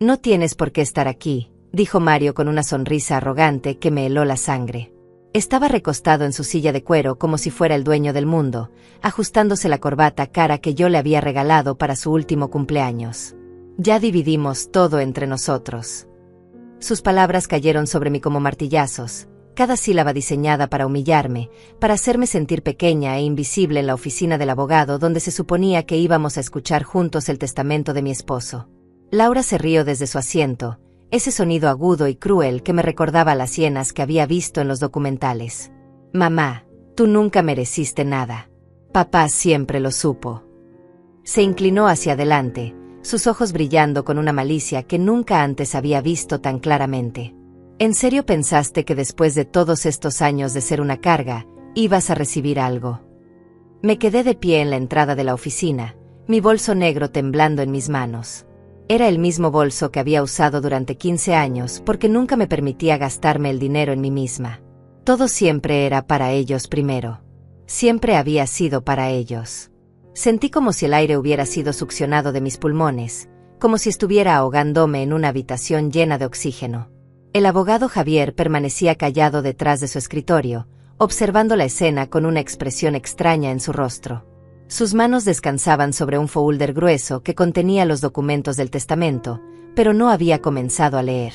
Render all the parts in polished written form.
No tienes por qué estar aquí, dijo Mario con una sonrisa arrogante que me heló la sangre. Estaba recostado en su silla de cuero como si fuera el dueño del mundo, ajustándose la corbata cara que yo le había regalado para su último cumpleaños. Ya dividimos todo entre nosotros. Sus palabras cayeron sobre mí como martillazos, cada sílaba diseñada para humillarme, para hacerme sentir pequeña e invisible en la oficina del abogado donde se suponía que íbamos a escuchar juntos el testamento de mi esposo. Laura se rió desde su asiento, ese sonido agudo y cruel que me recordaba a las hienas que había visto en los documentales. Mamá, tú nunca mereciste nada. Papá siempre lo supo. Se inclinó hacia adelante, sus ojos brillando con una malicia que nunca antes había visto tan claramente. ¿En serio pensaste que después de todos estos años de ser una carga, ibas a recibir algo? Me quedé de pie en la entrada de la oficina, mi bolso negro temblando en mis manos. Era el mismo bolso que había usado durante 15 años porque nunca me permitía gastarme el dinero en mí misma. Todo siempre era para ellos primero. Siempre había sido para ellos. Sentí como si el aire hubiera sido succionado de mis pulmones, como si estuviera ahogándome en una habitación llena de oxígeno. El abogado Javier permanecía callado detrás de su escritorio, observando la escena con una expresión extraña en su rostro. Sus manos descansaban sobre un folder grueso que contenía los documentos del testamento, pero no había comenzado a leer.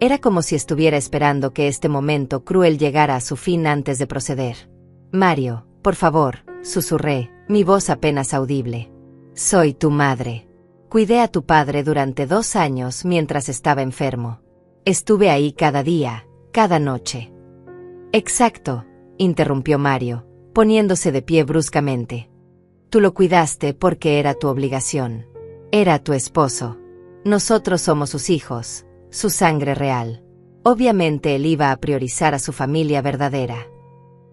Era como si estuviera esperando que este momento cruel llegara a su fin antes de proceder. Mario, por favor, susurré, mi voz apenas audible. Soy tu madre. Cuidé a tu padre durante 2 años mientras estaba enfermo. Estuve ahí cada día, cada noche. Exacto, interrumpió Mario, poniéndose de pie bruscamente. Tú lo cuidaste porque era tu obligación. Era tu esposo. Nosotros somos sus hijos, su sangre real. Obviamente él iba a priorizar a su familia verdadera.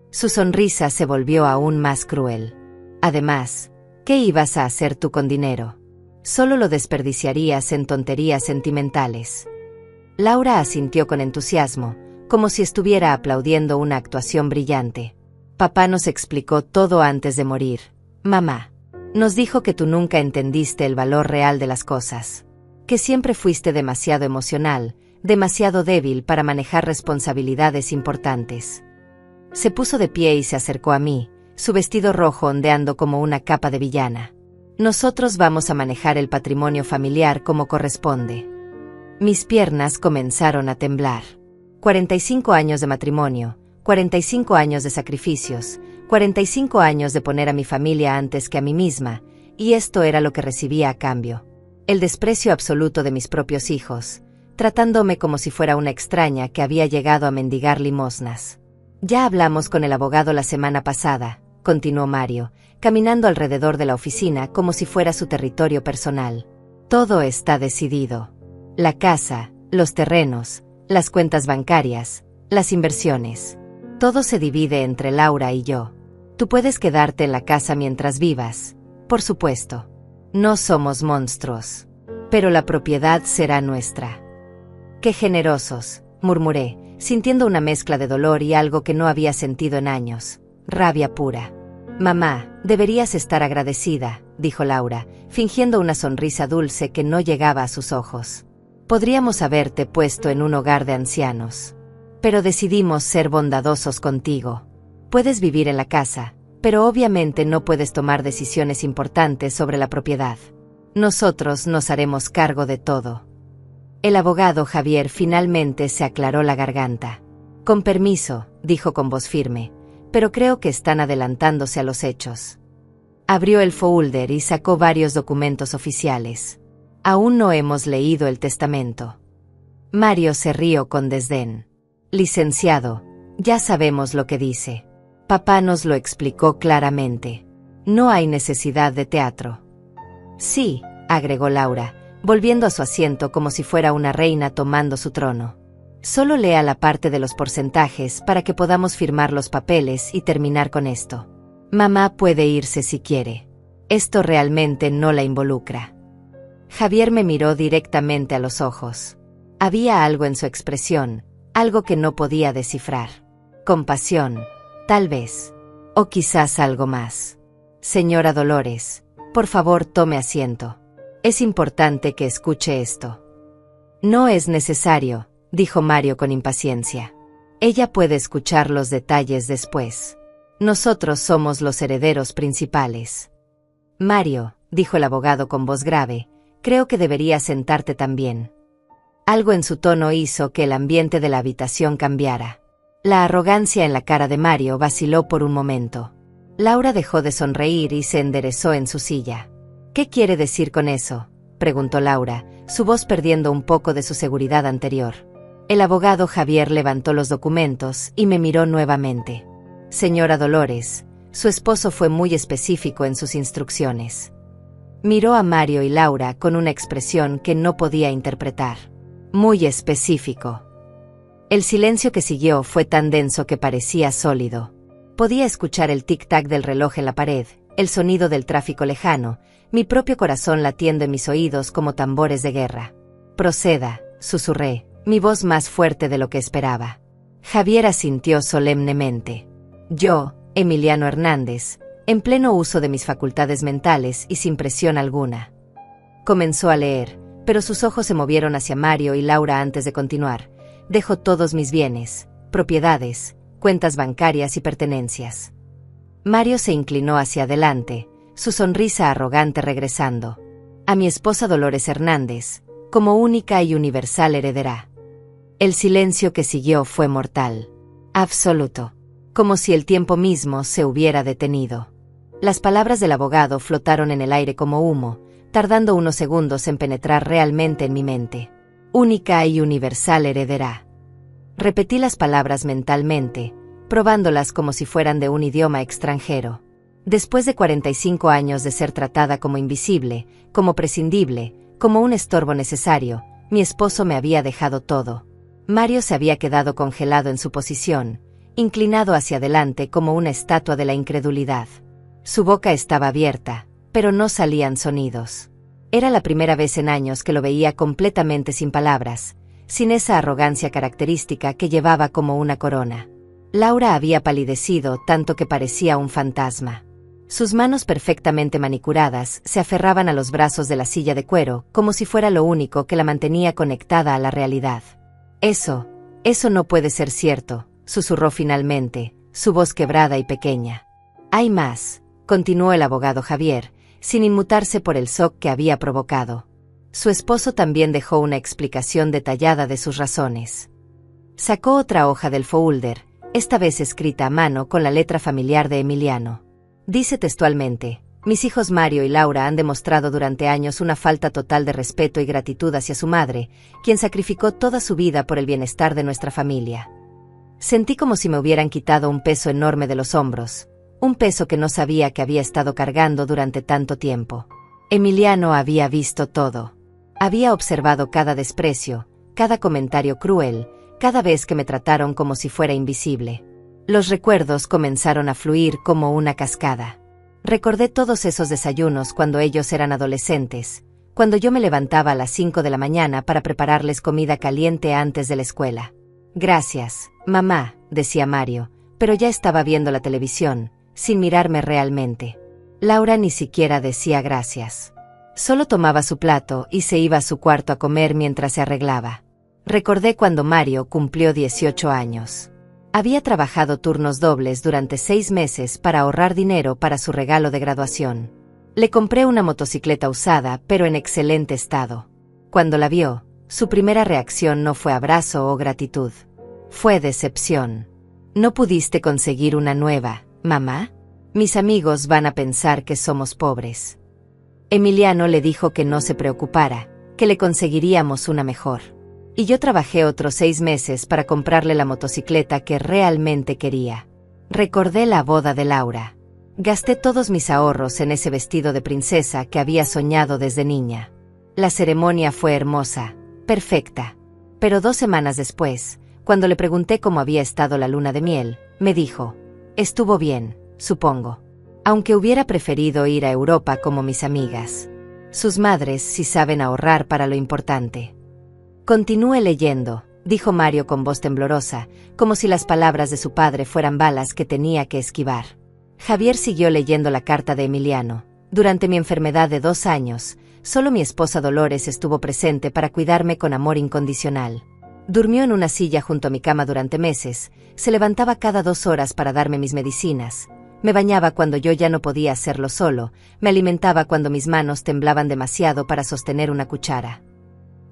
Su sonrisa se volvió aún más cruel. Además, ¿qué ibas a hacer tú con dinero? Solo lo desperdiciarías en tonterías sentimentales. Laura asintió con entusiasmo, como si estuviera aplaudiendo una actuación brillante. Papá nos explicó todo antes de morir. Mamá, nos dijo que tú nunca entendiste el valor real de las cosas, que siempre fuiste demasiado emocional, demasiado débil para manejar responsabilidades importantes. Se puso de pie y se acercó a mí, su vestido rojo ondeando como una capa de villana. Nosotros vamos a manejar el patrimonio familiar como corresponde. Mis piernas comenzaron a temblar. 45 años de matrimonio, 45 años de sacrificios, 45 años de poner a mi familia antes que a mí misma, y esto era lo que recibía a cambio. El desprecio absoluto de mis propios hijos, tratándome como si fuera una extraña que había llegado a mendigar limosnas. Ya hablamos con el abogado la semana pasada, continuó Mario, caminando alrededor de la oficina como si fuera su territorio personal. Todo está decidido. La casa, los terrenos, las cuentas bancarias, las inversiones. Todo se divide entre Laura y yo. Tú puedes quedarte en la casa mientras vivas, por supuesto. No somos monstruos. Pero la propiedad será nuestra. ¡Qué generosos!, murmuré, sintiendo una mezcla de dolor y algo que no había sentido en años. Rabia pura. Mamá, deberías estar agradecida, dijo Laura, fingiendo una sonrisa dulce que no llegaba a sus ojos. Podríamos haberte puesto en un hogar de ancianos. Pero decidimos ser bondadosos contigo. Puedes vivir en la casa, pero obviamente no puedes tomar decisiones importantes sobre la propiedad. Nosotros nos haremos cargo de todo. El abogado Javier finalmente se aclaró la garganta. Con permiso, dijo con voz firme, pero creo que están adelantándose a los hechos. Abrió el folder y sacó varios documentos oficiales. Aún no hemos leído el testamento. Mario se rió con desdén. Licenciado, ya sabemos lo que dice. Papá nos lo explicó claramente. No hay necesidad de teatro. Sí, agregó Laura, volviendo a su asiento como si fuera una reina tomando su trono. Solo lea la parte de los porcentajes para que podamos firmar los papeles y terminar con esto. Mamá puede irse si quiere. Esto realmente no la involucra. Javier me miró directamente a los ojos. Había algo en su expresión, algo que no podía descifrar. Compasión, tal vez. O quizás algo más. Señora Dolores, por favor tome asiento. Es importante que escuche esto. No es necesario, dijo Mario con impaciencia. Ella puede escuchar los detalles después. Nosotros somos los herederos principales. Mario, dijo el abogado con voz grave, creo que deberías sentarte también. Algo en su tono hizo que el ambiente de la habitación cambiara. La arrogancia en la cara de Mario vaciló por un momento. Laura dejó de sonreír y se enderezó en su silla. ¿Qué quiere decir con eso?, preguntó Laura, su voz perdiendo un poco de su seguridad anterior. El abogado Javier levantó los documentos y me miró nuevamente. Señora Dolores, su esposo fue muy específico en sus instrucciones. Miró a Mario y Laura con una expresión que no podía interpretar. Muy específico. El silencio que siguió fue tan denso que parecía sólido. Podía escuchar el tic-tac del reloj en la pared, el sonido del tráfico lejano, mi propio corazón latiendo en mis oídos como tambores de guerra. Proceda, susurré, mi voz más fuerte de lo que esperaba. Javier asintió solemnemente. Yo, Emiliano Hernández, en pleno uso de mis facultades mentales y sin presión alguna. Comenzó a leer, pero sus ojos se movieron hacia Mario y Laura antes de continuar. Dejo todos mis bienes, propiedades, cuentas bancarias y pertenencias. Mario se inclinó hacia adelante, su sonrisa arrogante regresando. A mi esposa Dolores Hernández, como única y universal heredera. El silencio que siguió fue mortal. Absoluto. Como si el tiempo mismo se hubiera detenido. Las palabras del abogado flotaron en el aire como humo, tardando unos segundos en penetrar realmente en mi mente. Única y universal heredera. Repetí las palabras mentalmente, probándolas como si fueran de un idioma extranjero. Después de 45 años de ser tratada como invisible, como prescindible, como un estorbo necesario, mi esposo me había dejado todo. Mario se había quedado congelado en su posición, inclinado hacia adelante como una estatua de la incredulidad. Su boca estaba abierta, pero no salían sonidos. Era la primera vez en años que lo veía completamente sin palabras, sin esa arrogancia característica que llevaba como una corona. Laura había palidecido tanto que parecía un fantasma. Sus manos perfectamente manicuradas se aferraban a los brazos de la silla de cuero como si fuera lo único que la mantenía conectada a la realidad. Eso no puede ser cierto, susurró finalmente, su voz quebrada y pequeña. Hay más, continuó el abogado Javier, sin inmutarse por el shock que había provocado. Su esposo también dejó una explicación detallada de sus razones. Sacó otra hoja del folder, esta vez escrita a mano con la letra familiar de Emiliano. Dice textualmente: mis hijos Mario y Laura han demostrado durante años una falta total de respeto y gratitud hacia su madre, quien sacrificó toda su vida por el bienestar de nuestra familia. Sentí como si me hubieran quitado un peso enorme de los hombros, un peso que no sabía que había estado cargando durante tanto tiempo. Emiliano había visto todo. Había observado cada desprecio, cada comentario cruel, cada vez que me trataron como si fuera invisible. Los recuerdos comenzaron a fluir como una cascada. Recordé todos esos desayunos cuando ellos eran adolescentes, cuando yo me levantaba a las 5 de la mañana para prepararles comida caliente antes de la escuela. Gracias, mamá, decía Mario, pero ya estaba viendo la televisión, sin mirarme realmente. Laura ni siquiera decía gracias. Solo tomaba su plato y se iba a su cuarto a comer mientras se arreglaba. Recordé cuando Mario cumplió 18 años. Había trabajado turnos dobles durante 6 meses para ahorrar dinero para su regalo de graduación. Le compré una motocicleta usada, pero en excelente estado. Cuando la vio, su primera reacción no fue abrazo o gratitud. Fue decepción. ¿No pudiste conseguir una nueva, mamá? Mis amigos van a pensar que somos pobres. Emiliano le dijo que no se preocupara, que le conseguiríamos una mejor. Y yo trabajé otros 6 meses para comprarle la motocicleta que realmente quería. Recordé la boda de Laura. Gasté todos mis ahorros en ese vestido de princesa que había soñado desde niña. La ceremonia fue hermosa, perfecta. Pero 2 semanas después, cuando le pregunté cómo había estado la luna de miel, me dijo: estuvo bien, supongo. Aunque hubiera preferido ir a Europa como mis amigas. Sus madres sí saben ahorrar para lo importante. Continúe leyendo, dijo Mario con voz temblorosa, como si las palabras de su padre fueran balas que tenía que esquivar. Javier siguió leyendo la carta de Emiliano. Durante mi enfermedad de 2 años, Solo mi esposa Dolores estuvo presente para cuidarme con amor incondicional. Durmió en una silla junto a mi cama durante meses, se levantaba cada 2 horas para darme mis medicinas, me bañaba cuando yo ya no podía hacerlo solo, me alimentaba cuando mis manos temblaban demasiado para sostener una cuchara.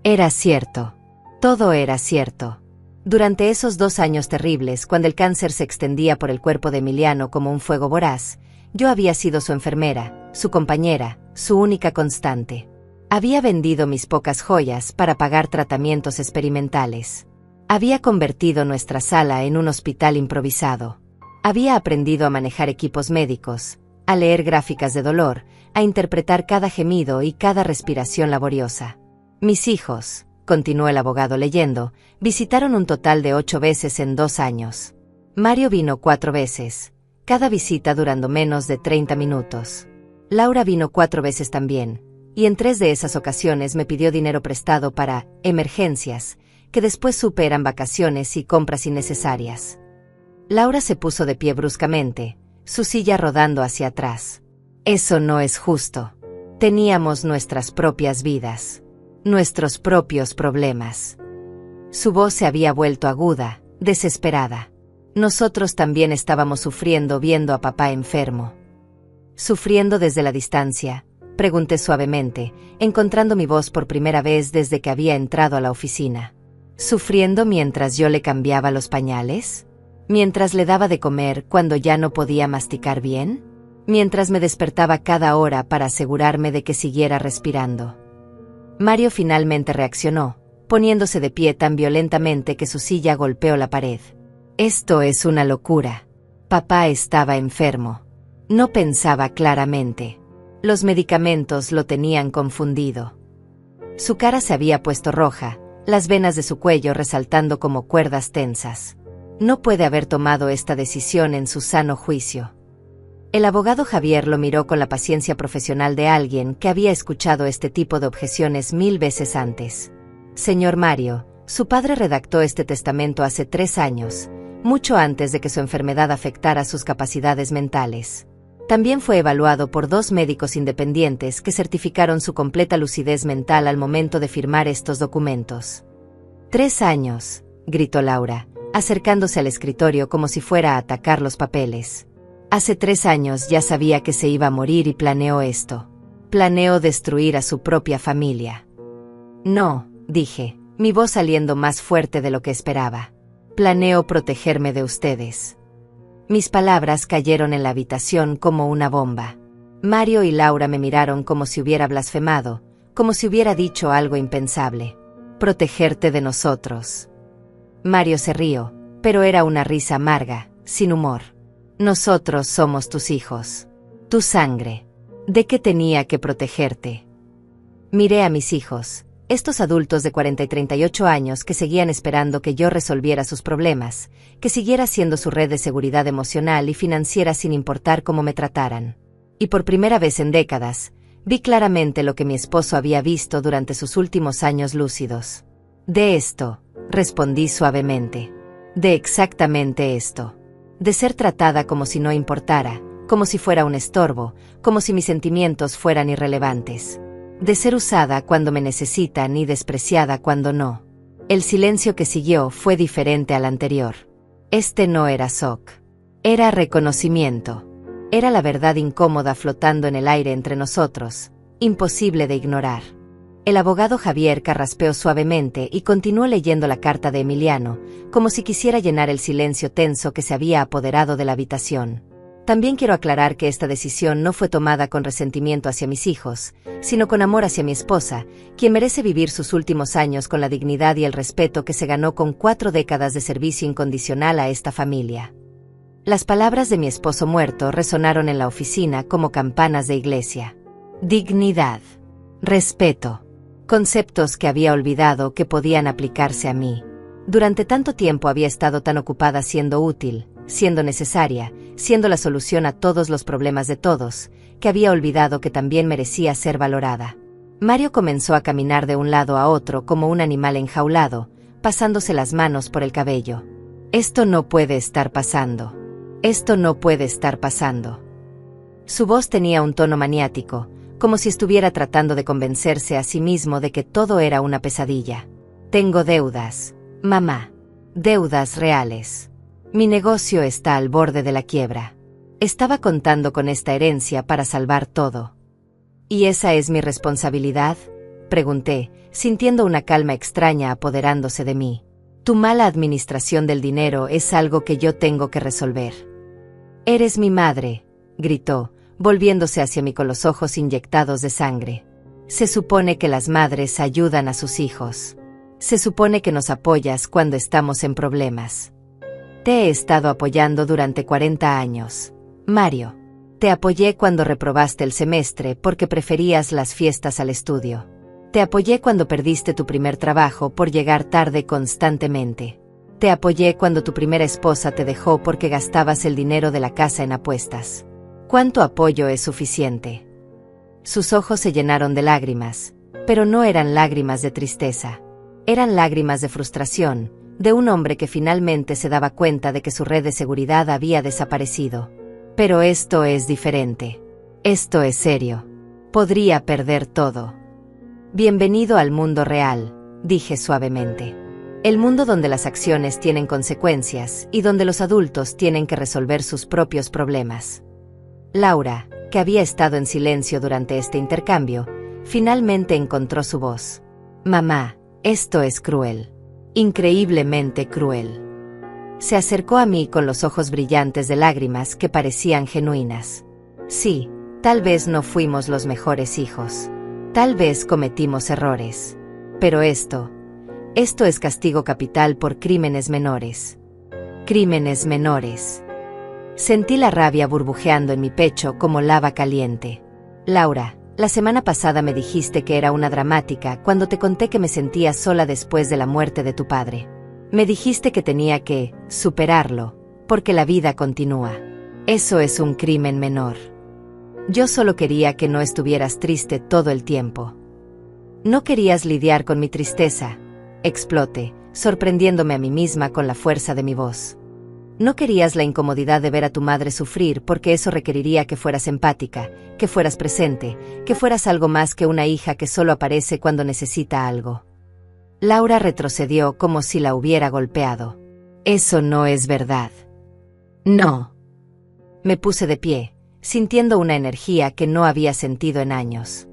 Era cierto. Todo era cierto. Durante esos 2 años terribles, cuando el cáncer se extendía por el cuerpo de Emiliano como un fuego voraz, yo había sido su enfermera, su compañera, su única constante. Había vendido mis pocas joyas para pagar tratamientos experimentales. Había convertido nuestra sala en un hospital improvisado. Había aprendido a manejar equipos médicos, a leer gráficas de dolor, a interpretar cada gemido y cada respiración laboriosa. Mis hijos, continuó el abogado leyendo, visitaron un total de 8 veces en 2 años. Mario vino 4 veces, cada visita durando menos de 30 minutos. Laura vino 4 veces también, y en 3 de esas ocasiones me pidió dinero prestado para emergencias, que después supe eran vacaciones y compras innecesarias. Laura se puso de pie bruscamente, su silla rodando hacia atrás. Eso no es justo. Teníamos nuestras propias vidas, nuestros propios problemas. Su voz se había vuelto aguda, desesperada. Nosotros también estábamos sufriendo viendo a papá enfermo. ¿Sufriendo desde la distancia?, pregunté suavemente, encontrando mi voz por primera vez desde que había entrado a la oficina. ¿Sufriendo mientras yo le cambiaba los pañales? ¿Mientras le daba de comer cuando ya no podía masticar bien? ¿Mientras me despertaba cada hora para asegurarme de que siguiera respirando? Mario finalmente reaccionó, poniéndose de pie tan violentamente que su silla golpeó la pared. Esto es una locura. Papá estaba enfermo. No pensaba claramente. Los medicamentos lo tenían confundido. Su cara se había puesto roja, las venas de su cuello resaltando como cuerdas tensas. No puede haber tomado esta decisión en su sano juicio. El abogado Javier lo miró con la paciencia profesional de alguien que había escuchado este tipo de objeciones 1000 veces antes. Señor Mario, su padre redactó este testamento hace 3 años, mucho antes de que su enfermedad afectara sus capacidades mentales. También fue evaluado por 2 médicos independientes que certificaron su completa lucidez mental al momento de firmar estos documentos. 3 años, gritó Laura, acercándose al escritorio como si fuera a atacar los papeles. Hace 3 años ya sabía que se iba a morir y planeó esto. Planeó destruir a su propia familia. No, dije, mi voz saliendo más fuerte de lo que esperaba. Planeo protegerme de ustedes. Mis palabras cayeron en la habitación como una bomba. Mario y Laura me miraron como si hubiera blasfemado, como si hubiera dicho algo impensable. Protegerte de nosotros. Mario se rió, pero era una risa amarga, sin humor. Nosotros somos tus hijos. Tu sangre. ¿De qué tenía que protegerte? Miré a mis hijos, estos adultos de 40 y 38 años que seguían esperando que yo resolviera sus problemas, que siguiera siendo su red de seguridad emocional y financiera sin importar cómo me trataran. Y por primera vez en décadas, vi claramente lo que mi esposo había visto durante sus últimos años lúcidos. De esto, respondí suavemente. De exactamente esto. De ser tratada como si no importara, como si fuera un estorbo, como si mis sentimientos fueran irrelevantes. De ser usada cuando me necesitan y despreciada cuando no. El silencio que siguió fue diferente al anterior. Este no era shock. Era reconocimiento. Era la verdad incómoda flotando en el aire entre nosotros, imposible de ignorar. El abogado Javier carraspeó suavemente y continuó leyendo la carta de Emiliano, como si quisiera llenar el silencio tenso que se había apoderado de la habitación. También quiero aclarar que esta decisión no fue tomada con resentimiento hacia mis hijos, sino con amor hacia mi esposa, quien merece vivir sus últimos años con la dignidad y el respeto que se ganó con 4 décadas de servicio incondicional a esta familia. Las palabras de mi esposo muerto resonaron en la oficina como campanas de iglesia. Dignidad. Respeto. Conceptos que había olvidado que podían aplicarse a mí. Durante tanto tiempo había estado tan ocupada siendo útil, siendo necesaria, siendo la solución a todos los problemas de todos, que había olvidado que también merecía ser valorada. Mario comenzó a caminar de un lado a otro como un animal enjaulado, pasándose las manos por el cabello. Esto no puede estar pasando. Esto no puede estar pasando. Su voz tenía un tono maniático, como si estuviera tratando de convencerse a sí mismo de que todo era una pesadilla. Tengo deudas, mamá. Deudas reales. Mi negocio está al borde de la quiebra. Estaba contando con esta herencia para salvar todo. ¿Y esa es mi responsabilidad?, pregunté, sintiendo una calma extraña apoderándose de mí. Tu mala administración del dinero es algo que yo tengo que resolver. Eres mi madre, gritó, volviéndose hacia mí con los ojos inyectados de sangre. Se supone que las madres ayudan a sus hijos. Se supone que nos apoyas cuando estamos en problemas. Te he estado apoyando durante 40 años, Mario. Te apoyé cuando reprobaste el semestre porque preferías las fiestas al estudio. Te apoyé cuando perdiste tu primer trabajo por llegar tarde constantemente. Te apoyé cuando tu primera esposa te dejó porque gastabas el dinero de la casa en apuestas. ¿Cuánto apoyo es suficiente? Sus ojos se llenaron de lágrimas, pero no eran lágrimas de tristeza. Eran lágrimas de frustración, de un hombre que finalmente se daba cuenta de que su red de seguridad había desaparecido. Pero esto es diferente. Esto es serio. Podría perder todo. Bienvenido al mundo real, dije suavemente. El mundo donde las acciones tienen consecuencias y donde los adultos tienen que resolver sus propios problemas. Laura, que había estado en silencio durante este intercambio, finalmente encontró su voz. Mamá, esto es cruel. Increíblemente cruel. Se acercó a mí con los ojos brillantes de lágrimas que parecían genuinas. Sí, tal vez no fuimos los mejores hijos. Tal vez cometimos errores. Pero esto es castigo capital por crímenes menores. Crímenes menores. Sentí la rabia burbujeando en mi pecho como lava caliente. Laura, la semana pasada me dijiste que era una dramática cuando te conté que me sentía sola después de la muerte de tu padre. Me dijiste que tenía que superarlo, porque la vida continúa. Eso es un crimen menor. Yo solo quería que no estuvieras triste todo el tiempo. No querías lidiar con mi tristeza, exploté, sorprendiéndome a mí misma con la fuerza de mi voz. No querías la incomodidad de ver a tu madre sufrir porque eso requeriría que fueras empática, que fueras presente, que fueras algo más que una hija que solo aparece cuando necesita algo. Laura retrocedió como si la hubiera golpeado. Eso no es verdad. No. Me puse de pie, sintiendo una energía que no había sentido en años.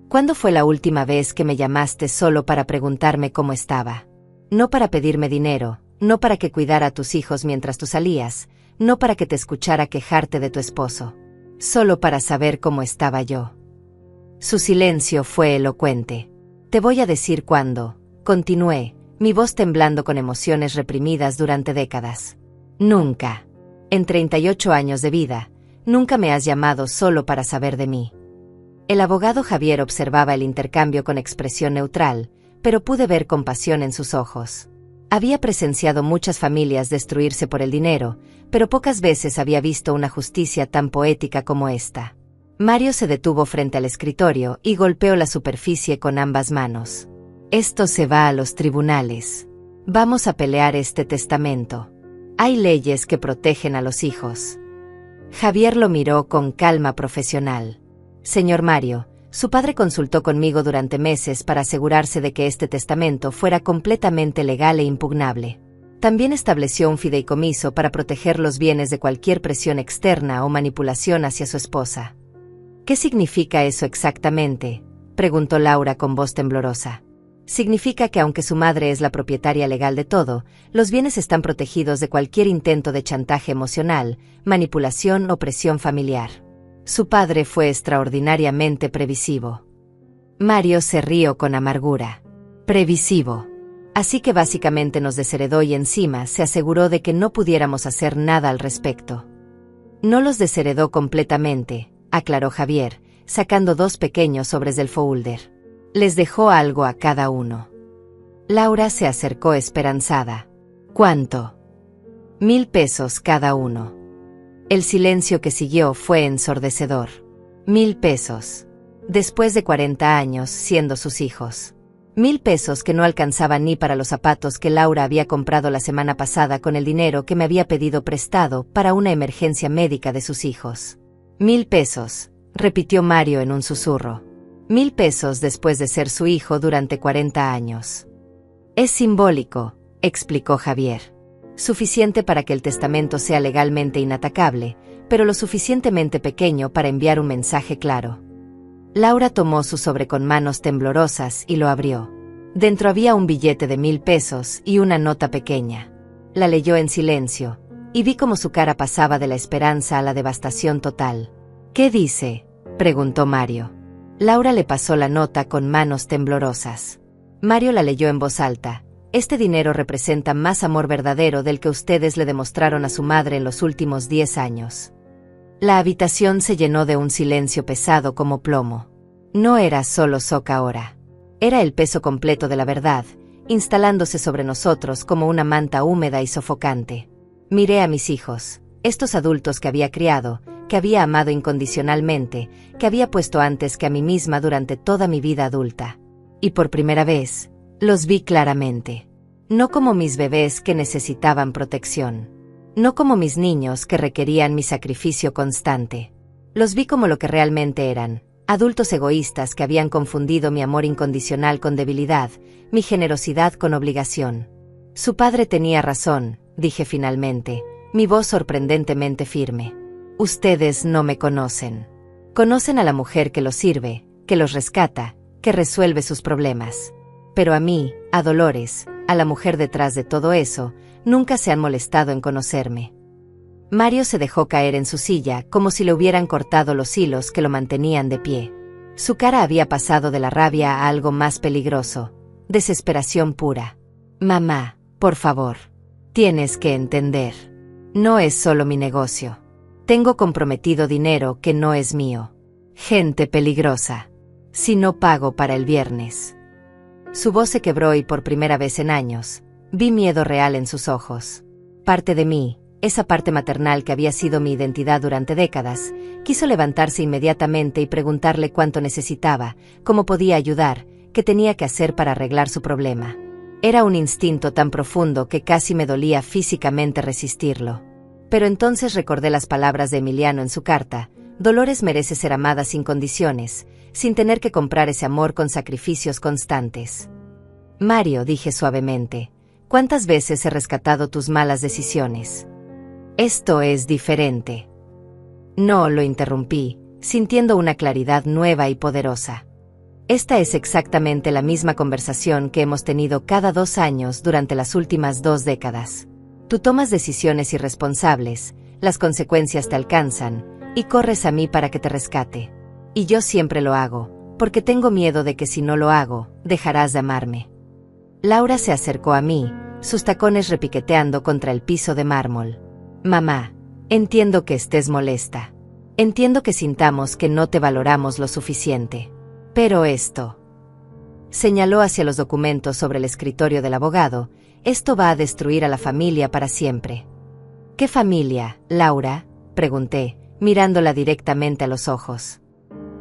¿Cuándo fue la última vez que me llamaste solo para preguntarme cómo estaba? No para pedirme dinero, no para que cuidara a tus hijos mientras tú salías, no para que te escuchara quejarte de tu esposo. Solo para saber cómo estaba yo. Su silencio fue elocuente. Te voy a decir cuándo, continué, mi voz temblando con emociones reprimidas durante décadas. Nunca. En 38 años de vida, nunca me has llamado solo para saber de mí. El abogado Javier observaba el intercambio con expresión neutral, pero pude ver compasión en sus ojos. Había presenciado muchas familias destruirse por el dinero, pero pocas veces había visto una justicia tan poética como esta. Mario se detuvo frente al escritorio y golpeó la superficie con ambas manos. Esto se va a los tribunales. Vamos a pelear este testamento. Hay leyes que protegen a los hijos. Javier lo miró con calma profesional. Señor Mario, su padre consultó conmigo durante meses para asegurarse de que este testamento fuera completamente legal e impugnable. También estableció un fideicomiso para proteger los bienes de cualquier presión externa o manipulación hacia su esposa. ¿Qué significa eso exactamente?, preguntó Laura con voz temblorosa. Significa que aunque su madre es la propietaria legal de todo, los bienes están protegidos de cualquier intento de chantaje emocional, manipulación o presión familiar. Su padre fue extraordinariamente previsivo. Mario se rió con amargura. Previsivo. Así que básicamente nos desheredó y encima se aseguró de que no pudiéramos hacer nada al respecto. No los desheredó completamente, aclaró Javier, sacando 2 pequeños sobres del folder. Les dejó algo a cada uno. Laura se acercó esperanzada. ¿Cuánto? 1,000 pesos cada uno. El silencio que siguió fue ensordecedor. 1,000 pesos. Después de 40 años siendo sus hijos. 1,000 pesos que no alcanzaban ni para los zapatos que Laura había comprado la semana pasada con el dinero que me había pedido prestado para una emergencia médica de sus hijos. 1,000 pesos, repitió Mario en un susurro. 1000 pesos después de ser su hijo durante 40 años. Es simbólico, explicó Javier. Suficiente para que el testamento sea legalmente inatacable, pero lo suficientemente pequeño para enviar un mensaje claro. Laura tomó su sobre con manos temblorosas y lo abrió. Dentro había un billete de 1000 pesos y una nota pequeña. La leyó en silencio, y vi cómo su cara pasaba de la esperanza a la devastación total. ¿Qué dice?, preguntó Mario. Laura le pasó la nota con manos temblorosas. Mario la leyó en voz alta. Este dinero representa más amor verdadero del que ustedes le demostraron a su madre en los últimos 10 años. La habitación se llenó de un silencio pesado como plomo. No era solo Sok ahora. Era el peso completo de la verdad, instalándose sobre nosotros como una manta húmeda y sofocante. Miré a mis hijos, estos adultos que había criado, que había amado incondicionalmente, que había puesto antes que a mí misma durante toda mi vida adulta. Y por primera vez, los vi claramente. No como mis bebés que necesitaban protección. No como mis niños que requerían mi sacrificio constante. Los vi como lo que realmente eran, adultos egoístas que habían confundido mi amor incondicional con debilidad, mi generosidad con obligación. Su padre tenía razón, dije finalmente, mi voz sorprendentemente firme. Ustedes no me conocen. Conocen a la mujer que los sirve, que los rescata, que resuelve sus problemas. Pero a mí, a Dolores, a la mujer detrás de todo eso, nunca se han molestado en conocerme. Mario se dejó caer en su silla como si le hubieran cortado los hilos que lo mantenían de pie. Su cara había pasado de la rabia a algo más peligroso, desesperación pura. Mamá, por favor. Tienes que entender. No es solo mi negocio. Tengo comprometido dinero que no es mío. Gente peligrosa. Si no pago para el viernes. Su voz se quebró y por primera vez en años, vi miedo real en sus ojos. Parte de mí, esa parte maternal que había sido mi identidad durante décadas, quiso levantarse inmediatamente y preguntarle cuánto necesitaba, cómo podía ayudar, qué tenía que hacer para arreglar su problema. Era un instinto tan profundo que casi me dolía físicamente resistirlo. Pero entonces recordé las palabras de Emiliano en su carta: Dolores merece ser amada sin condiciones, sin tener que comprar ese amor con sacrificios constantes. Mario, dije suavemente, ¿cuántas veces he rescatado tus malas decisiones? Esto es diferente. No, lo interrumpí, sintiendo una claridad nueva y poderosa. Esta es exactamente la misma conversación que hemos tenido cada 2 años durante las últimas 2 décadas. Tú tomas decisiones irresponsables, las consecuencias te alcanzan, y corres a mí para que te rescate. Y yo siempre lo hago, porque tengo miedo de que si no lo hago, dejarás de amarme. Laura se acercó a mí, sus tacones repiqueteando contra el piso de mármol. Mamá, entiendo que estés molesta. Entiendo que sintamos que no te valoramos lo suficiente. Pero esto... Señaló hacia los documentos sobre el escritorio del abogado. Esto va a destruir a la familia para siempre. ¿Qué familia, Laura?, pregunté, mirándola directamente a los ojos.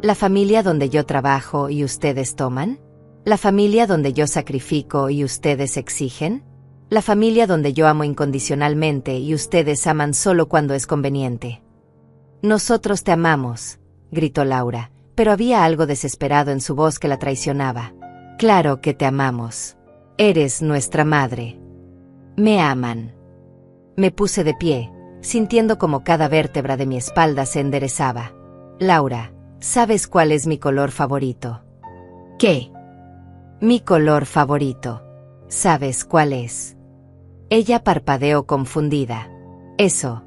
¿La familia donde yo trabajo y ustedes toman? ¿La familia donde yo sacrifico y ustedes exigen? ¿La familia donde yo amo incondicionalmente y ustedes aman solo cuando es conveniente? Nosotros te amamos, gritó Laura, pero había algo desesperado en su voz que la traicionaba. Claro que te amamos. Eres nuestra madre. Me aman. Me puse de pie, sintiendo como cada vértebra de mi espalda se enderezaba. Laura, ¿sabes cuál es mi color favorito? ¿Qué? Mi color favorito. ¿Sabes cuál es? Ella parpadeó confundida. Eso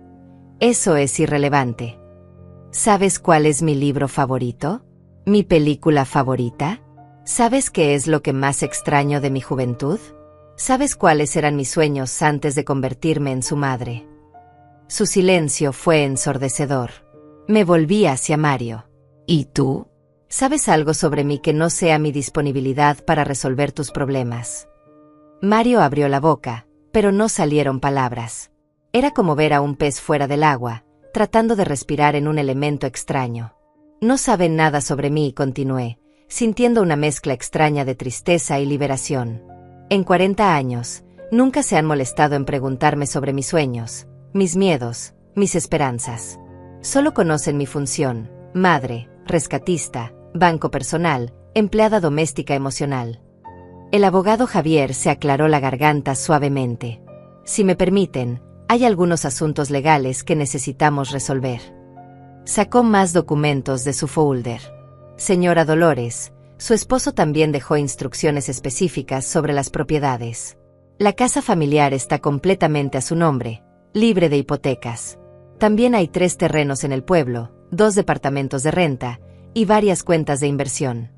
es irrelevante. ¿Sabes cuál es mi libro favorito? ¿Mi película favorita? ¿Sabes qué es lo que más extraño de mi juventud? ¿Sabes cuáles eran mis sueños antes de convertirme en su madre? Su silencio fue ensordecedor. Me volví hacia Mario. ¿Y tú? ¿Sabes algo sobre mí que no sea mi disponibilidad para resolver tus problemas? Mario abrió la boca, pero no salieron palabras. Era como ver a un pez fuera del agua, tratando de respirar en un elemento extraño. No saben nada sobre mí, continué, sintiendo una mezcla extraña de tristeza y liberación. En 40 años, nunca se han molestado en preguntarme sobre mis sueños, mis miedos, mis esperanzas. Solo conocen mi función, madre, rescatista, banco personal, empleada doméstica emocional. El abogado Javier se aclaró la garganta suavemente. Si me permiten, hay algunos asuntos legales que necesitamos resolver. Sacó más documentos de su folder. Señora Dolores, su esposo también dejó instrucciones específicas sobre las propiedades. La casa familiar está completamente a su nombre, libre de hipotecas. También hay 3 terrenos en el pueblo, 2 departamentos de renta y varias cuentas de inversión.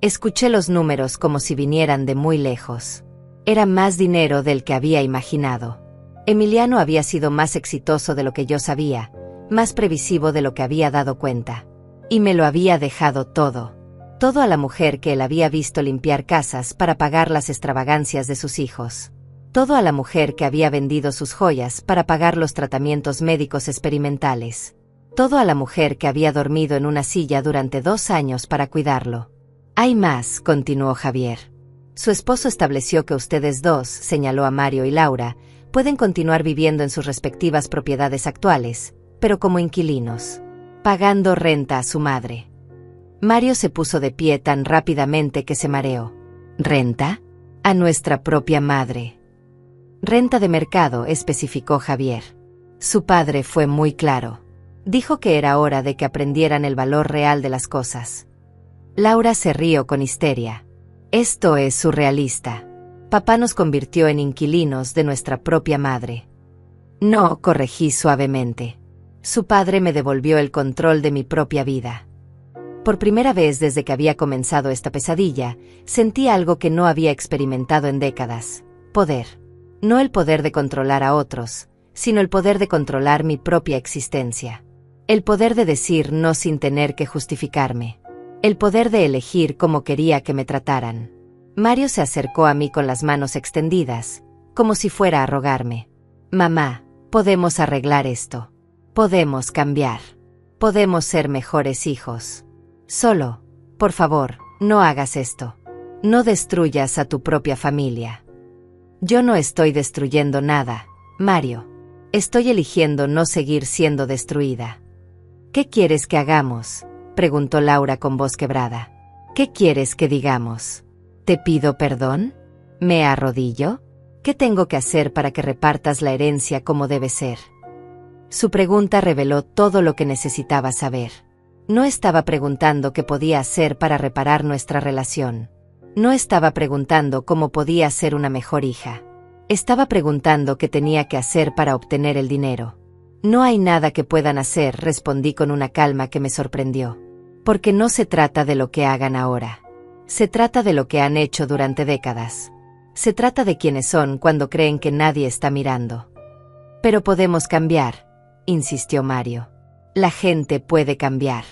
Escuché los números como si vinieran de muy lejos. Era más dinero del que había imaginado. Emiliano había sido más exitoso de lo que yo sabía, más previsivo de lo que había dado cuenta. Y me lo había dejado todo. Todo a la mujer que él había visto limpiar casas para pagar las extravagancias de sus hijos. Todo a la mujer que había vendido sus joyas para pagar los tratamientos médicos experimentales. Todo a la mujer que había dormido en una silla durante 2 años para cuidarlo. Hay más, continuó Javier. Su esposo estableció que ustedes dos, señaló a Mario y Laura, pueden continuar viviendo en sus respectivas propiedades actuales, pero como inquilinos, pagando renta a su madre. Mario se puso de pie tan rápidamente que se mareó. ¿Renta? A nuestra propia madre. Renta de mercado, especificó Javier. Su padre fue muy claro. Dijo que era hora de que aprendieran el valor real de las cosas. Laura se rió con histeria. Esto es surrealista. Papá nos convirtió en inquilinos de nuestra propia madre. No, corregí suavemente. Su padre me devolvió el control de mi propia vida. Por primera vez desde que había comenzado esta pesadilla, sentí algo que no había experimentado en décadas. Poder. No el poder de controlar a otros, sino el poder de controlar mi propia existencia. El poder de decir no sin tener que justificarme. El poder de elegir cómo quería que me trataran. Mario se acercó a mí con las manos extendidas, como si fuera a rogarme. Mamá, podemos arreglar esto. Podemos cambiar. Podemos ser mejores hijos. Solo, por favor, no hagas esto. No destruyas a tu propia familia. Yo no estoy destruyendo nada, Mario. Estoy eligiendo no seguir siendo destruida. ¿Qué quieres que hagamos?, preguntó Laura con voz quebrada. ¿Qué quieres que digamos? ¿Te pido perdón? ¿Me arrodillo? ¿Qué tengo que hacer para que repartas la herencia como debe ser? Su pregunta reveló todo lo que necesitaba saber. No estaba preguntando qué podía hacer para reparar nuestra relación. No estaba preguntando cómo podía ser una mejor hija. Estaba preguntando qué tenía que hacer para obtener el dinero. No hay nada que puedan hacer, respondí con una calma que me sorprendió. Porque no se trata de lo que hagan ahora. Se trata de lo que han hecho durante décadas. Se trata de quiénes son cuando creen que nadie está mirando. Pero podemos cambiar, insistió Mario. La gente puede cambiar.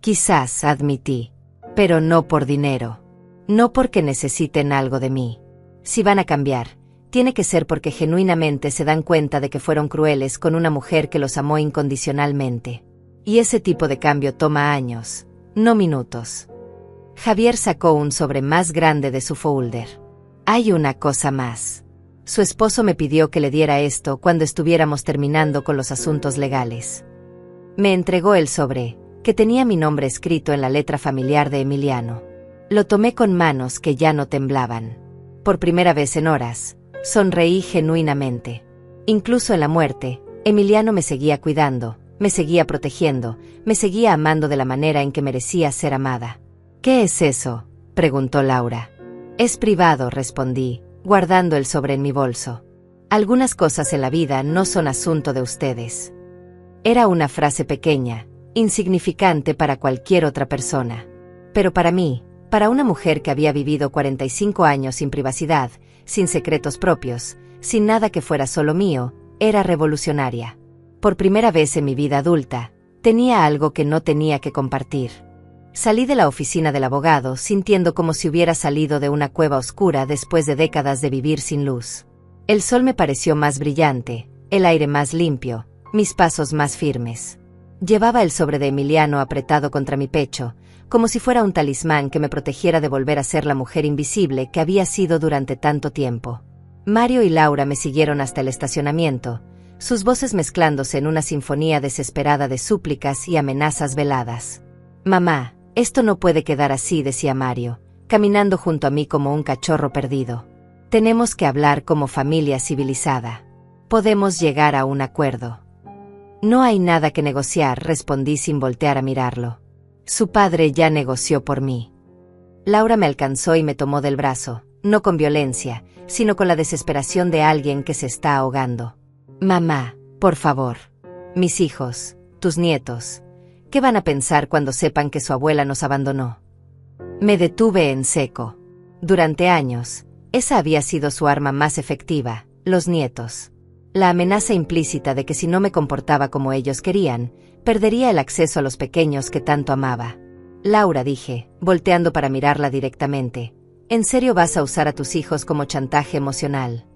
Quizás, admití. Pero no por dinero. No porque necesiten algo de mí. Si van a cambiar, tiene que ser porque genuinamente se dan cuenta de que fueron crueles con una mujer que los amó incondicionalmente. Y ese tipo de cambio toma años, no minutos. Javier sacó un sobre más grande de su folder. Hay una cosa más. Su esposo me pidió que le diera esto cuando estuviéramos terminando con los asuntos legales. Me entregó el sobre, que tenía mi nombre escrito en la letra familiar de Emiliano. Lo tomé con manos que ya no temblaban. Por primera vez en horas, sonreí genuinamente. Incluso en la muerte, Emiliano me seguía cuidando, me seguía protegiendo, me seguía amando de la manera en que merecía ser amada. ¿Qué es eso?, preguntó Laura. Es privado, respondí, guardando el sobre en mi bolso. Algunas cosas en la vida no son asunto de ustedes. Era una frase pequeña, insignificante para cualquier otra persona. Pero para mí, para una mujer que había vivido 45 años sin privacidad, sin secretos propios, sin nada que fuera solo mío, era revolucionaria. Por primera vez en mi vida adulta, tenía algo que no tenía que compartir. Salí de la oficina del abogado sintiendo como si hubiera salido de una cueva oscura después de décadas de vivir sin luz. El sol me pareció más brillante, el aire más limpio, mis pasos más firmes. Llevaba el sobre de Emiliano apretado contra mi pecho, como si fuera un talismán que me protegiera de volver a ser la mujer invisible que había sido durante tanto tiempo. Mario y Laura me siguieron hasta el estacionamiento, sus voces mezclándose en una sinfonía desesperada de súplicas y amenazas veladas. Mamá, esto no puede quedar así, decía Mario, caminando junto a mí como un cachorro perdido. Tenemos que hablar como familia civilizada. Podemos llegar a un acuerdo. No hay nada que negociar, respondí sin voltear a mirarlo. Su padre ya negoció por mí. Laura me alcanzó y me tomó del brazo, no con violencia, sino con la desesperación de alguien que se está ahogando. Mamá, por favor. Mis hijos, tus nietos, ¿qué van a pensar cuando sepan que su abuela nos abandonó? Me detuve en seco. Durante años, esa había sido su arma más efectiva, los nietos. La amenaza implícita de que si no me comportaba como ellos querían, perdería el acceso a los pequeños que tanto amaba. Laura, dije, volteando para mirarla directamente, ¿en serio vas a usar a tus hijos como chantaje emocional?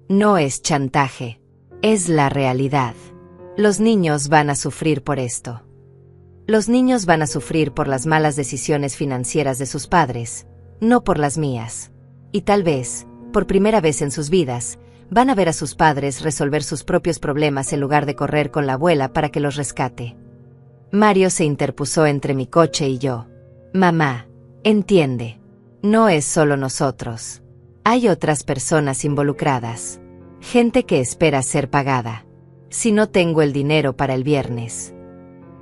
No es chantaje. Es la realidad. Los niños van a sufrir por esto. Los niños van a sufrir por las malas decisiones financieras de sus padres, no por las mías. Y tal vez, por primera vez en sus vidas, van a ver a sus padres resolver sus propios problemas en lugar de correr con la abuela para que los rescate. Mario se interpuso entre mi coche y yo. Mamá, entiende. No es solo nosotros. Hay otras personas involucradas. Gente que espera ser pagada. Si no tengo el dinero para el viernes.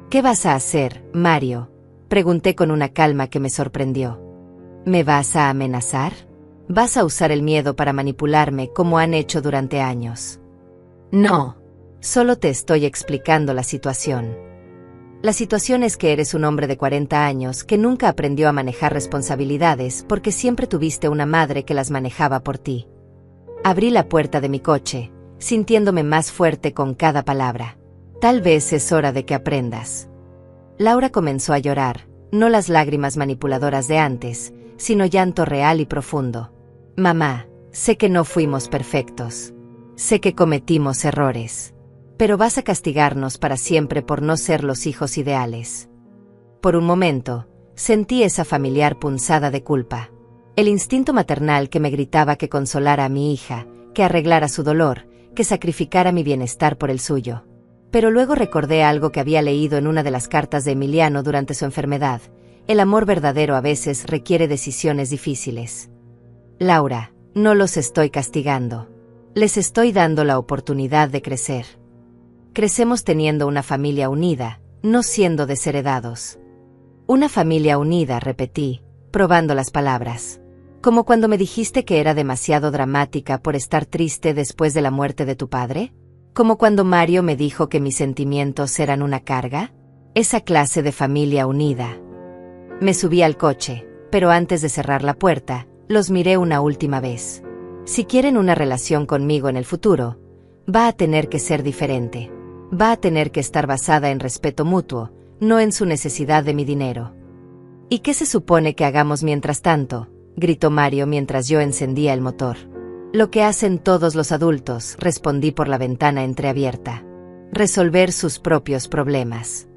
¿Qué vas a hacer, Mario? Pregunté con una calma que me sorprendió. ¿Me vas a amenazar? ¿Vas a usar el miedo para manipularme como han hecho durante años? No. Solo te estoy explicando la situación. La situación es que eres un hombre de 40 años que nunca aprendió a manejar responsabilidades porque siempre tuviste una madre que las manejaba por ti. Abrí la puerta de mi coche, sintiéndome más fuerte con cada palabra. Tal vez es hora de que aprendas. Laura comenzó a llorar, no las lágrimas manipuladoras de antes, sino llanto real y profundo. Mamá, sé que no fuimos perfectos. Sé que cometimos errores. Pero vas a castigarnos para siempre por no ser los hijos ideales. Por un momento, sentí esa familiar punzada de culpa. El instinto maternal que me gritaba que consolara a mi hija, que arreglara su dolor, que sacrificara mi bienestar por el suyo. Pero luego recordé algo que había leído en una de las cartas de Emiliano durante su enfermedad. El amor verdadero a veces requiere decisiones difíciles. Laura, no los estoy castigando. Les estoy dando la oportunidad de crecer. Crecemos teniendo una familia unida, no siendo desheredados. Una familia unida, repetí, probando las palabras. Como cuando me dijiste que era demasiado dramática por estar triste después de la muerte de tu padre. Como cuando Mario me dijo que mis sentimientos eran una carga. Esa clase de familia unida. Me subí al coche, pero antes de cerrar la puerta, los miré una última vez. Si quieren una relación conmigo en el futuro, va a tener que ser diferente. Va a tener que estar basada en respeto mutuo, no en su necesidad de mi dinero. ¿Y qué se supone que hagamos mientras tanto?, gritó Mario mientras yo encendía el motor. Lo que hacen todos los adultos, respondí por la ventana entreabierta. Resolver sus propios problemas.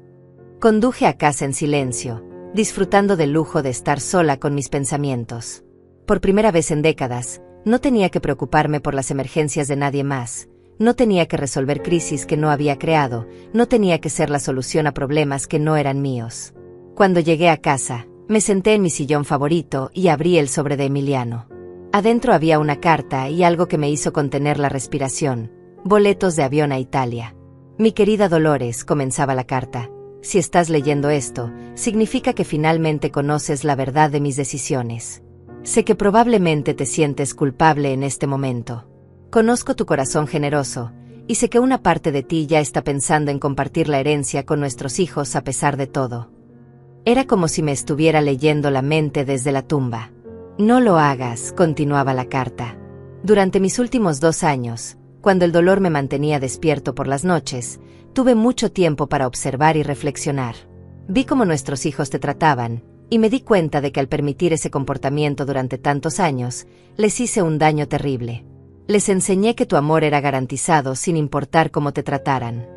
Conduje a casa en silencio, disfrutando del lujo de estar sola con mis pensamientos. Por primera vez en décadas, no tenía que preocuparme por las emergencias de nadie más. No tenía que resolver crisis que no había creado, no tenía que ser la solución a problemas que no eran míos. Cuando llegué a casa, me senté en mi sillón favorito y abrí el sobre de Emiliano. Adentro había una carta y algo que me hizo contener la respiración: boletos de avión a Italia. Mi querida Dolores, comenzaba la carta, si estás leyendo esto, significa que finalmente conoces la verdad de mis decisiones. Sé que probablemente te sientes culpable en este momento. Conozco tu corazón generoso, y sé que una parte de ti ya está pensando en compartir la herencia con nuestros hijos a pesar de todo. Era como si me estuviera leyendo la mente desde la tumba. No lo hagas, continuaba la carta. Durante mis últimos 2 años, cuando el dolor me mantenía despierto por las noches, tuve mucho tiempo para observar y reflexionar. Vi cómo nuestros hijos te trataban, y me di cuenta de que al permitir ese comportamiento durante tantos años, les hice un daño terrible. Les enseñé que tu amor era garantizado sin importar cómo te trataran.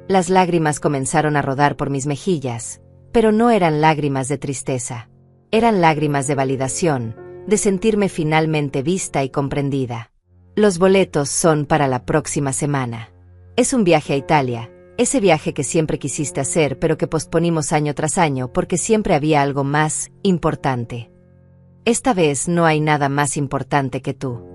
Las lágrimas comenzaron a rodar por mis mejillas, pero no eran lágrimas de tristeza. Eran lágrimas de validación, de sentirme finalmente vista y comprendida. Los boletos son para la próxima semana. Es un viaje a Italia, Ese viaje que siempre quisiste hacer pero que posponimos año tras año porque siempre había algo más importante. Esta vez no hay nada más importante que tú.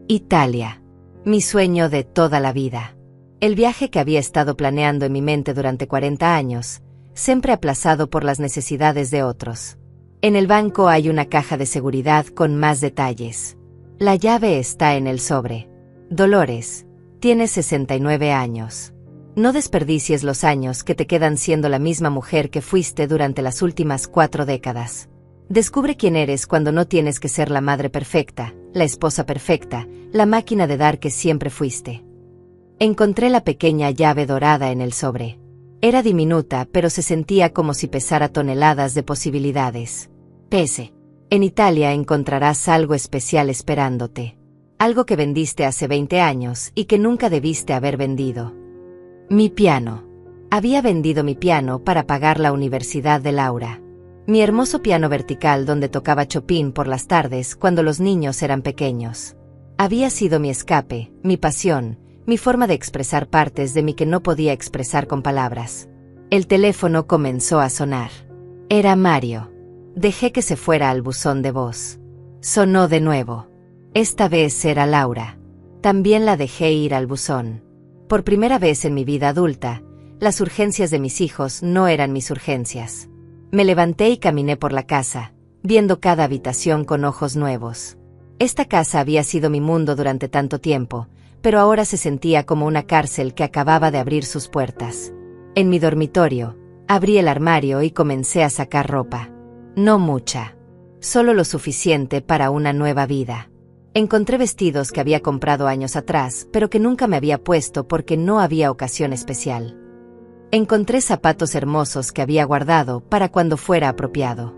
Italia. Mi sueño de toda la vida. El viaje que había estado planeando en mi mente durante 40 años, siempre aplazado por las necesidades de otros. En el banco hay una caja de seguridad con más detalles. La llave está en el sobre. Dolores, tienes 69 años. No desperdicies los años que te quedan siendo la misma mujer que fuiste durante las últimas 4 décadas. Descubre quién eres cuando no tienes que ser la madre perfecta, la esposa perfecta, la máquina de dar que siempre fuiste. Encontré la pequeña llave dorada en el sobre. Era diminuta, pero se sentía como si pesara toneladas de posibilidades. Pese. En Italia encontrarás algo especial esperándote. Algo que vendiste hace 20 años y que nunca debiste haber vendido. Mi piano. Había vendido mi piano para pagar la universidad de Laura. Mi hermoso piano vertical donde tocaba Chopin por las tardes cuando los niños eran pequeños. Había sido mi escape, mi pasión, mi forma de expresar partes de mí que no podía expresar con palabras. El teléfono comenzó a sonar. Era Mario. Dejé que se fuera al buzón de voz. Sonó de nuevo. Esta vez era Laura. También la dejé ir al buzón. Por primera vez en mi vida adulta, las urgencias de mis hijos no eran mis urgencias. Me levanté y caminé por la casa, viendo cada habitación con ojos nuevos. Esta casa había sido mi mundo durante tanto tiempo, pero ahora se sentía como una cárcel que acababa de abrir sus puertas. En mi dormitorio, abrí el armario y comencé a sacar ropa. No mucha. Solo lo suficiente para una nueva vida. Encontré vestidos que había comprado años atrás, pero que nunca me había puesto porque no había ocasión especial. Encontré zapatos hermosos que había guardado para cuando fuera apropiado.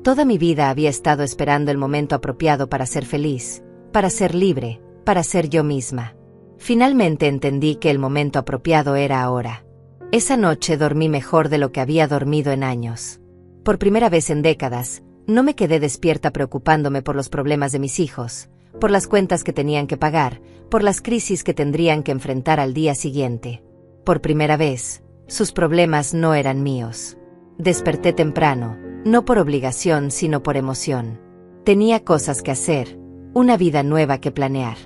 Toda mi vida había estado esperando el momento apropiado para ser feliz, para ser libre, para ser yo misma. Finalmente entendí que el momento apropiado era ahora. Esa noche dormí mejor de lo que había dormido en años. Por primera vez en décadas, no me quedé despierta preocupándome por los problemas de mis hijos, por las cuentas que tenían que pagar, por las crisis que tendrían que enfrentar al día siguiente. Por primera vez, sus problemas no eran míos. Desperté temprano, no por obligación sino por emoción. Tenía cosas que hacer, una vida nueva que planear.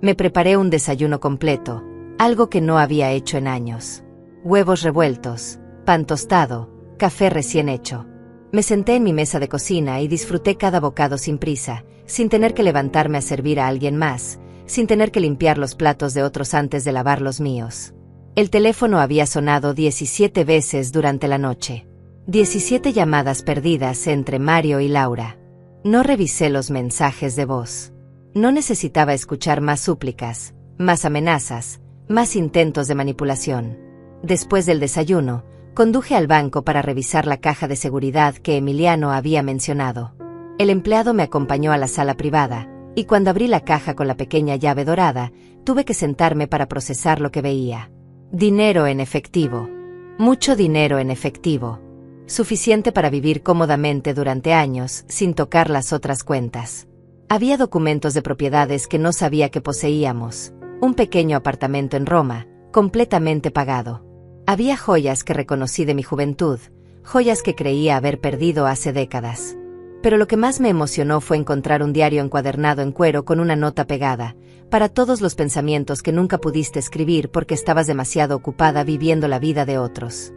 Me preparé un desayuno completo, algo que no había hecho en años. Huevos revueltos, pan tostado, café recién hecho. Me senté en mi mesa de cocina y disfruté cada bocado sin prisa, sin tener que levantarme a servir a alguien más, sin tener que limpiar los platos de otros antes de lavar los míos. El teléfono había sonado 17 veces durante la noche. 17 llamadas perdidas entre Mario y Laura. No revisé los mensajes de voz. No necesitaba escuchar más súplicas, más amenazas, más intentos de manipulación. Después del desayuno, conduje al banco para revisar la caja de seguridad que Emiliano había mencionado. El empleado me acompañó a la sala privada, y cuando abrí la caja con la pequeña llave dorada, tuve que sentarme para procesar lo que veía. Dinero en efectivo. Mucho dinero en efectivo. Suficiente para vivir cómodamente durante años, sin tocar las otras cuentas. Había documentos de propiedades que no sabía que poseíamos. Un pequeño apartamento en Roma, completamente pagado. Había joyas que reconocí de mi juventud, joyas que creía haber perdido hace décadas. Pero lo que más me emocionó fue encontrar un diario encuadernado en cuero con una nota pegada, para todos los pensamientos que nunca pudiste escribir porque estabas demasiado ocupada viviendo la vida de otros.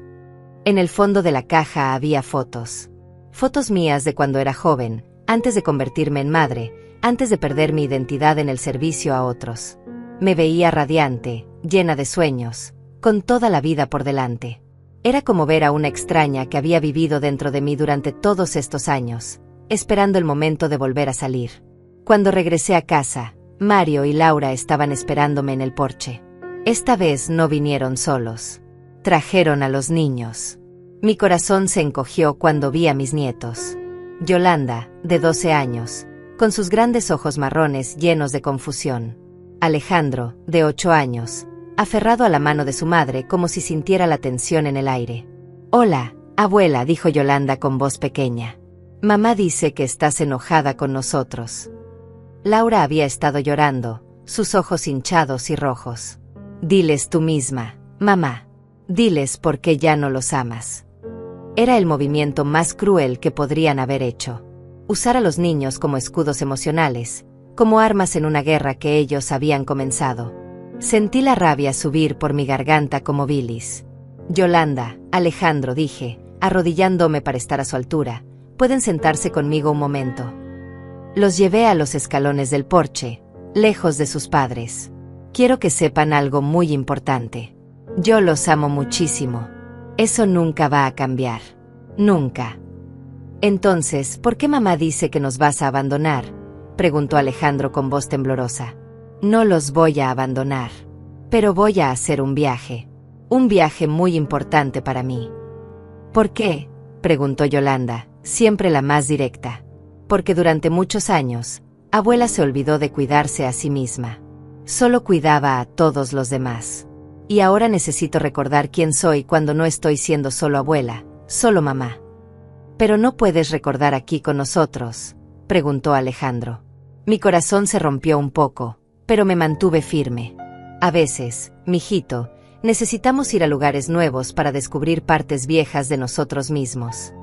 En el fondo de la caja había fotos. Fotos mías de cuando era joven, antes de convertirme en madre, antes de perder mi identidad en el servicio a otros. Me veía radiante, llena de sueños, con toda la vida por delante. Era como ver a una extraña que había vivido dentro de mí durante todos estos años, esperando el momento de volver a salir. Cuando regresé a casa, Mario y Laura estaban esperándome en el porche. Esta vez no vinieron solos. Trajeron a los niños. Mi corazón se encogió cuando vi a mis nietos. Yolanda, de 12 años, con sus grandes ojos marrones llenos de confusión. Alejandro, de 8 años, aferrado a la mano de su madre como si sintiera la tensión en el aire. «Hola, abuela», dijo Yolanda con voz pequeña. «Mamá dice que estás enojada con nosotros». Laura había estado llorando, sus ojos hinchados y rojos. «Diles tú misma, mamá». Diles por qué ya no los amas. Era el movimiento más cruel que podrían haber hecho. Usar a los niños como escudos emocionales, como armas en una guerra que ellos habían comenzado. Sentí la rabia subir por mi garganta como bilis. Yolanda, Alejandro, dije, arrodillándome para estar a su altura, pueden sentarse conmigo un momento. Los llevé a los escalones del porche, lejos de sus padres. Quiero que sepan algo muy importante. Yo los amo muchísimo. Eso nunca va a cambiar. Nunca. Entonces, ¿por qué mamá dice que nos vas a abandonar?, preguntó Alejandro con voz temblorosa. No los voy a abandonar. Pero voy a hacer un viaje. Un viaje muy importante para mí. ¿Por qué?, preguntó Yolanda, siempre la más directa. Porque durante muchos años, abuela se olvidó de cuidarse a sí misma. Solo cuidaba a todos los demás. Y ahora necesito recordar quién soy cuando no estoy siendo solo abuela, solo mamá. ¿Pero no puedes recordar aquí con nosotros?, preguntó Alejandro. Mi corazón se rompió un poco, pero me mantuve firme. A veces, mijito, necesitamos ir a lugares nuevos para descubrir partes viejas de nosotros mismos.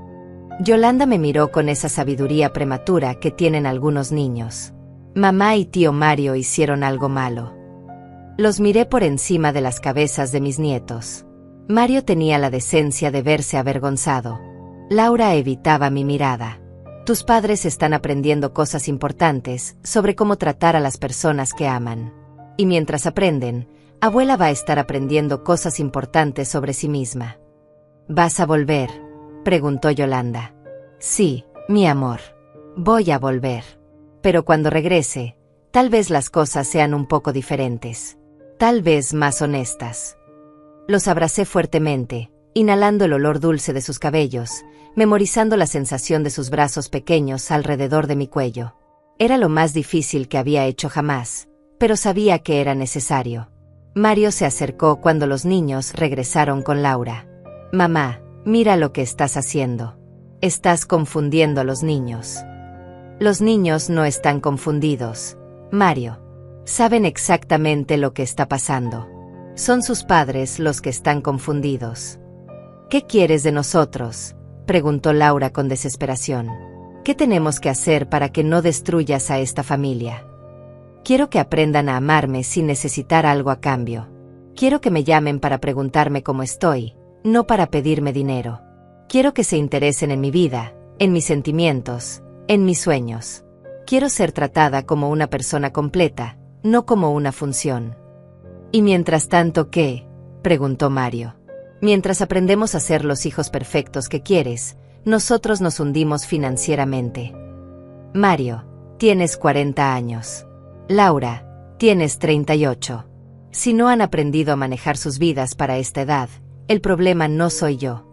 Yolanda me miró con esa sabiduría prematura que tienen algunos niños. Mamá y tío Mario hicieron algo malo. Los miré por encima de las cabezas de mis nietos. Mario tenía la decencia de verse avergonzado. Laura evitaba mi mirada. Tus padres están aprendiendo cosas importantes sobre cómo tratar a las personas que aman. Y mientras aprenden, abuela va a estar aprendiendo cosas importantes sobre sí misma. ¿Vas a volver?, preguntó Yolanda. Sí, mi amor. Voy a volver. Pero cuando regrese, tal vez las cosas sean un poco diferentes. Tal vez más honestas. Los abracé fuertemente, inhalando el olor dulce de sus cabellos, memorizando la sensación de sus brazos pequeños alrededor de mi cuello. Era lo más difícil que había hecho jamás, pero sabía que era necesario. Mario se acercó cuando los niños regresaron con Laura. Mamá, mira lo que estás haciendo. Estás confundiendo a los niños. Los niños no están confundidos, Mario. Saben exactamente lo que está pasando. Son sus padres los que están confundidos. ¿Qué quieres de nosotros?, preguntó Laura con desesperación. ¿Qué tenemos que hacer para que no destruyas a esta familia? Quiero que aprendan a amarme sin necesitar algo a cambio. Quiero que me llamen para preguntarme cómo estoy, no para pedirme dinero. Quiero que se interesen en mi vida, en mis sentimientos, en mis sueños. Quiero ser tratada como una persona completa, no como una función. ¿Y mientras tanto qué?, preguntó Mario. Mientras aprendemos a ser los hijos perfectos que quieres, nosotros nos hundimos financieramente. Mario, tienes 40 años. Laura, tienes 38. Si no han aprendido a manejar sus vidas para esta edad, el problema no soy yo.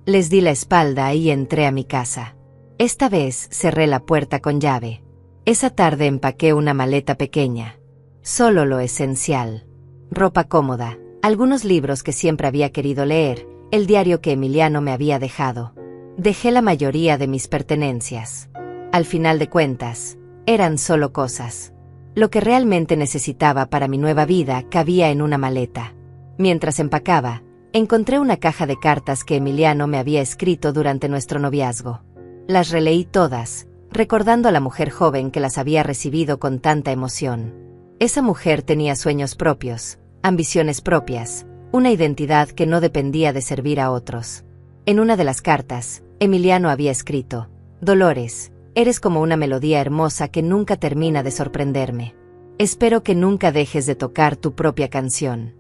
Les di la espalda y entré a mi casa. Esta vez cerré la puerta con llave. Esa tarde empaqué una maleta pequeña. Solo lo esencial. Ropa cómoda, algunos libros que siempre había querido leer, el diario que Emiliano me había dejado. Dejé la mayoría de mis pertenencias. Al final de cuentas, eran solo cosas. Lo que realmente necesitaba para mi nueva vida cabía en una maleta. Mientras empacaba, encontré una caja de cartas que Emiliano me había escrito durante nuestro noviazgo. Las releí todas, recordando a la mujer joven que las había recibido con tanta emoción. Esa mujer tenía sueños propios, ambiciones propias, una identidad que no dependía de servir a otros. En una de las cartas, Emiliano había escrito: Dolores, eres como una melodía hermosa que nunca termina de sorprenderme. Espero que nunca dejes de tocar tu propia canción.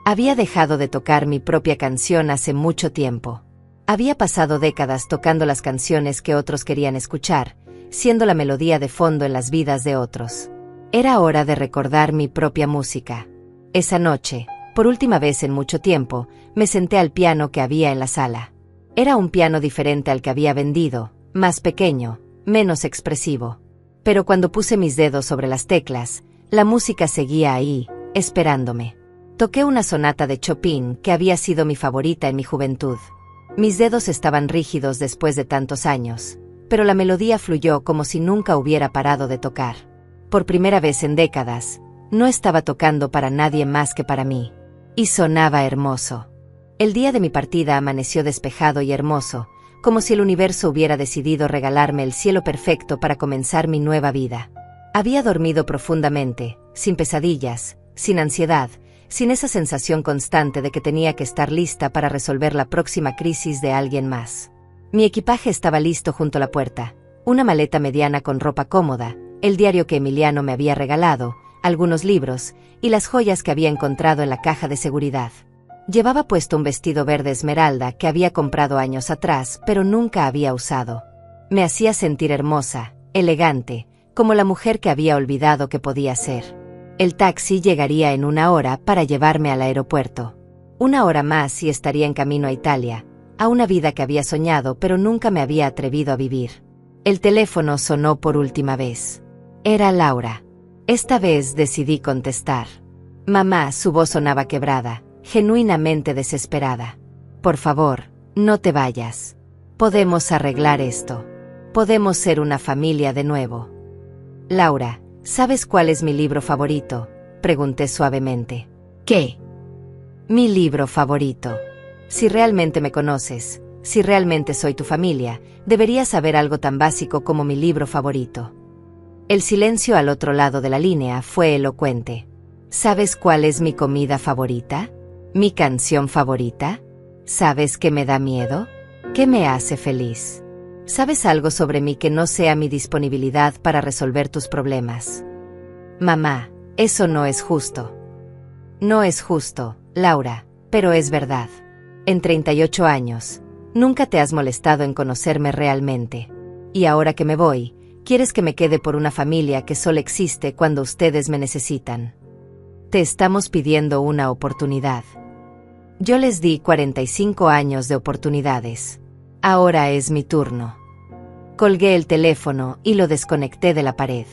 Había dejado de tocar mi propia canción hace mucho tiempo. Había pasado décadas tocando las canciones que otros querían escuchar, siendo la melodía de fondo en las vidas de otros. Era hora de recordar mi propia música. Esa noche, por última vez en mucho tiempo, me senté al piano que había en la sala. Era un piano diferente al que había vendido, más pequeño, menos expresivo. Pero cuando puse mis dedos sobre las teclas, la música seguía ahí, esperándome. Toqué una sonata de Chopin que había sido mi favorita en mi juventud. Mis dedos estaban rígidos después de tantos años, pero la melodía fluyó como si nunca hubiera parado de tocar. Por primera vez en décadas, no estaba tocando para nadie más que para mí. Y sonaba hermoso. El día de mi partida amaneció despejado y hermoso, como si el universo hubiera decidido regalarme el cielo perfecto para comenzar mi nueva vida. Había dormido profundamente, sin pesadillas, sin ansiedad, sin esa sensación constante de que tenía que estar lista para resolver la próxima crisis de alguien más. Mi equipaje estaba listo junto a la puerta, una maleta mediana con ropa cómoda, el diario que Emiliano me había regalado, algunos libros y las joyas que había encontrado en la caja de seguridad. Llevaba puesto un vestido verde esmeralda que había comprado años atrás, pero nunca había usado. Me hacía sentir hermosa, elegante, como la mujer que había olvidado que podía ser. El taxi llegaría en 1 hora para llevarme al aeropuerto. 1 hora más y estaría en camino a Italia, a una vida que había soñado pero nunca me había atrevido a vivir. El teléfono sonó por última vez. Era Laura. Esta vez decidí contestar. Mamá, su voz sonaba quebrada, genuinamente desesperada. Por favor, no te vayas. Podemos arreglar esto. Podemos ser una familia de nuevo. Laura, ¿sabes cuál es mi libro favorito?, pregunté suavemente. ¿Qué? Mi libro favorito. Si realmente me conoces, si realmente soy tu familia, deberías saber algo tan básico como mi libro favorito. El silencio al otro lado de la línea fue elocuente. ¿Sabes cuál es mi comida favorita? ¿Mi canción favorita? ¿Sabes qué me da miedo? ¿Qué me hace feliz? ¿Sabes algo sobre mí que no sea mi disponibilidad para resolver tus problemas? Mamá, eso no es justo. No es justo, Laura, pero es verdad. En 38 años, nunca te has molestado en conocerme realmente. Y ahora que me voy, quieres que me quede por una familia que solo existe cuando ustedes me necesitan. Te estamos pidiendo una oportunidad. Yo les di 45 años de oportunidades. Ahora es mi turno. Colgué el teléfono y lo desconecté de la pared.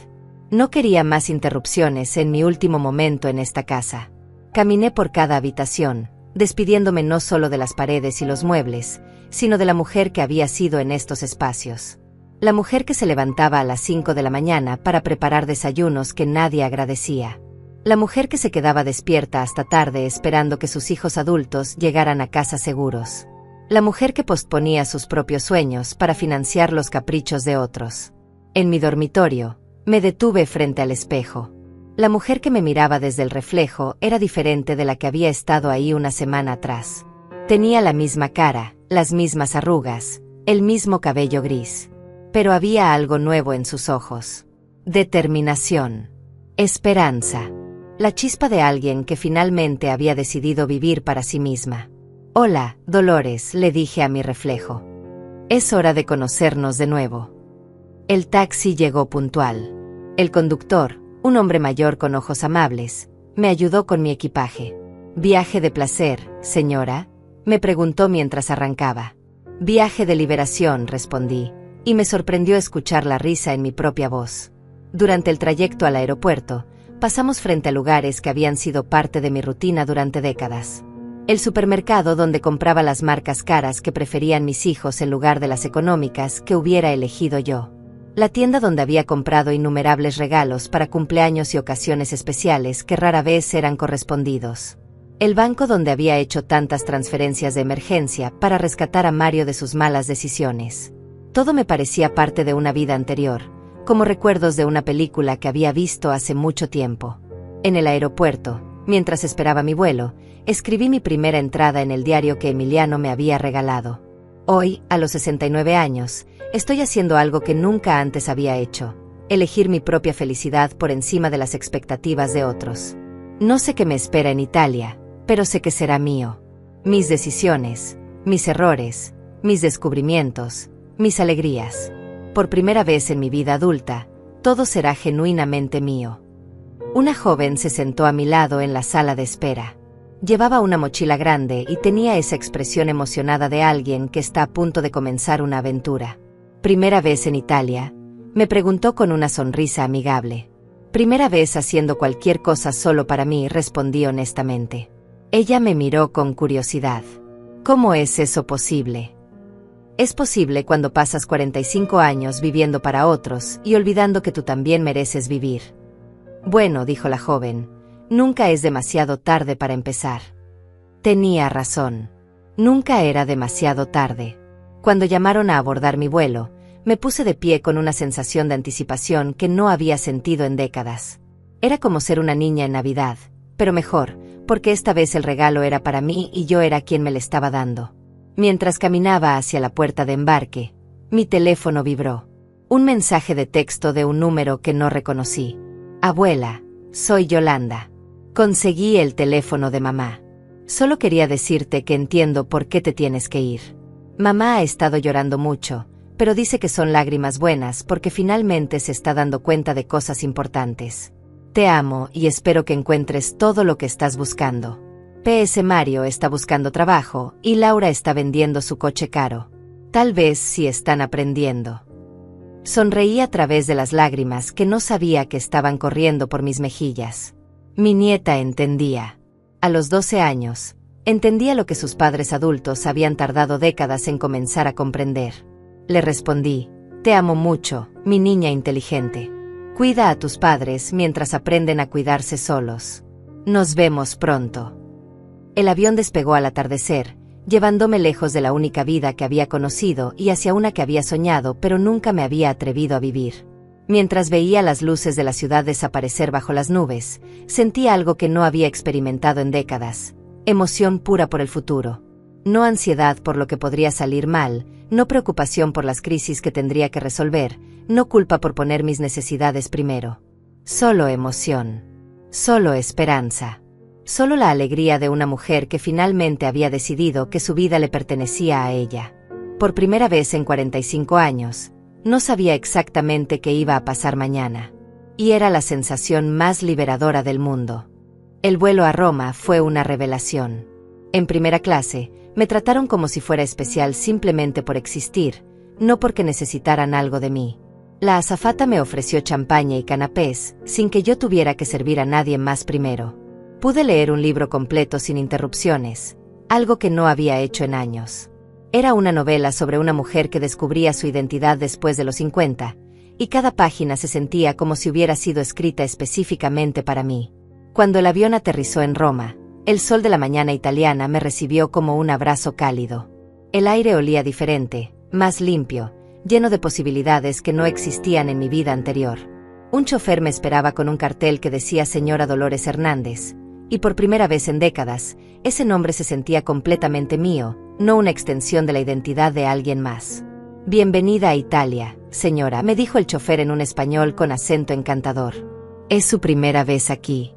No quería más interrupciones en mi último momento en esta casa. Caminé por cada habitación, despidiéndome no solo de las paredes y los muebles, sino de la mujer que había sido en estos espacios. La mujer que se levantaba a las 5 de la mañana para preparar desayunos que nadie agradecía. La mujer que se quedaba despierta hasta tarde esperando que sus hijos adultos llegaran a casa seguros. La mujer que posponía sus propios sueños para financiar los caprichos de otros. En mi dormitorio, me detuve frente al espejo. La mujer que me miraba desde el reflejo era diferente de la que había estado ahí una semana atrás. Tenía la misma cara, las mismas arrugas, el mismo cabello gris. Pero había algo nuevo en sus ojos. Determinación. Esperanza. La chispa de alguien que finalmente había decidido vivir para sí misma. Hola, Dolores, le dije a mi reflejo. Es hora de conocernos de nuevo. El taxi llegó puntual. El conductor, un hombre mayor con ojos amables, me ayudó con mi equipaje. ¿Viaje de placer, señora?, me preguntó mientras arrancaba. Viaje de liberación, respondí, y me sorprendió escuchar la risa en mi propia voz. Durante el trayecto al aeropuerto, pasamos frente a lugares que habían sido parte de mi rutina durante décadas. El supermercado donde compraba las marcas caras que preferían mis hijos en lugar de las económicas que hubiera elegido yo. La tienda donde había comprado innumerables regalos para cumpleaños y ocasiones especiales que rara vez eran correspondidos. El banco donde había hecho tantas transferencias de emergencia para rescatar a Mario de sus malas decisiones. Todo me parecía parte de una vida anterior, como recuerdos de una película que había visto hace mucho tiempo. En el aeropuerto, mientras esperaba mi vuelo, escribí mi primera entrada en el diario que Emiliano me había regalado. Hoy, a los 69 años, estoy haciendo algo que nunca antes había hecho: elegir mi propia felicidad por encima de las expectativas de otros. No sé qué me espera en Italia, pero sé que será mío. Mis decisiones, mis errores, mis descubrimientos, mis alegrías. Por primera vez en mi vida adulta, todo será genuinamente mío. Una joven se sentó a mi lado en la sala de espera. Llevaba una mochila grande y tenía esa expresión emocionada de alguien que está a punto de comenzar una aventura. ¿Primera vez en Italia?, me preguntó con una sonrisa amigable. Primera vez haciendo cualquier cosa solo para mí, respondí honestamente. Ella me miró con curiosidad. ¿Cómo es eso posible? Es posible cuando pasas 45 años viviendo para otros y olvidando que tú también mereces vivir. Bueno, dijo la joven, nunca es demasiado tarde para empezar. Tenía razón. Nunca era demasiado tarde. Cuando llamaron a abordar mi vuelo, me puse de pie con una sensación de anticipación que no había sentido en décadas. Era como ser una niña en Navidad, pero mejor, porque esta vez el regalo era para mí y yo era quien me le estaba dando. Mientras caminaba hacia la puerta de embarque, mi teléfono vibró. Un mensaje de texto de un número que no reconocí. Abuela, soy Yolanda. Conseguí el teléfono de mamá. Solo quería decirte que entiendo por qué te tienes que ir. Mamá ha estado llorando mucho, pero dice que son lágrimas buenas porque finalmente se está dando cuenta de cosas importantes. Te amo y espero que encuentres todo lo que estás buscando. PS Mario está buscando trabajo y Laura está vendiendo su coche caro. Tal vez sí están aprendiendo. Sonreí a través de las lágrimas que no sabía que estaban corriendo por mis mejillas. Mi nieta entendía. A los 12 años, entendía lo que sus padres adultos habían tardado décadas en comenzar a comprender. Le respondí, te amo mucho, mi niña inteligente. Cuida a tus padres mientras aprenden a cuidarse solos. Nos vemos pronto. El avión despegó al atardecer, llevándome lejos de la única vida que había conocido y hacia una que había soñado pero nunca me había atrevido a vivir. Mientras veía las luces de la ciudad desaparecer bajo las nubes, sentía algo que no había experimentado en décadas: emoción pura por el futuro. No ansiedad por lo que podría salir mal, no preocupación por las crisis que tendría que resolver, no culpa por poner mis necesidades primero. Solo emoción. Solo esperanza. Solo la alegría de una mujer que finalmente había decidido que su vida le pertenecía a ella. Por primera vez en 45 años, no sabía exactamente qué iba a pasar mañana. Y era la sensación más liberadora del mundo. El vuelo a Roma fue una revelación. En primera clase, me trataron como si fuera especial simplemente por existir, no porque necesitaran algo de mí. La azafata me ofreció champaña y canapés, sin que yo tuviera que servir a nadie más primero. Pude leer un libro completo sin interrupciones, algo que no había hecho en años. Era una novela sobre una mujer que descubría su identidad después de los 50, y cada página se sentía como si hubiera sido escrita específicamente para mí. Cuando el avión aterrizó en Roma, el sol de la mañana italiana me recibió como un abrazo cálido. El aire olía diferente, más limpio, lleno de posibilidades que no existían en mi vida anterior. Un chofer me esperaba con un cartel que decía Señora Dolores Hernández, y por primera vez en décadas, ese nombre se sentía completamente mío, no una extensión de la identidad de alguien más. Bienvenida a Italia, señora, me dijo el chofer en un español con acento encantador. Es su primera vez aquí.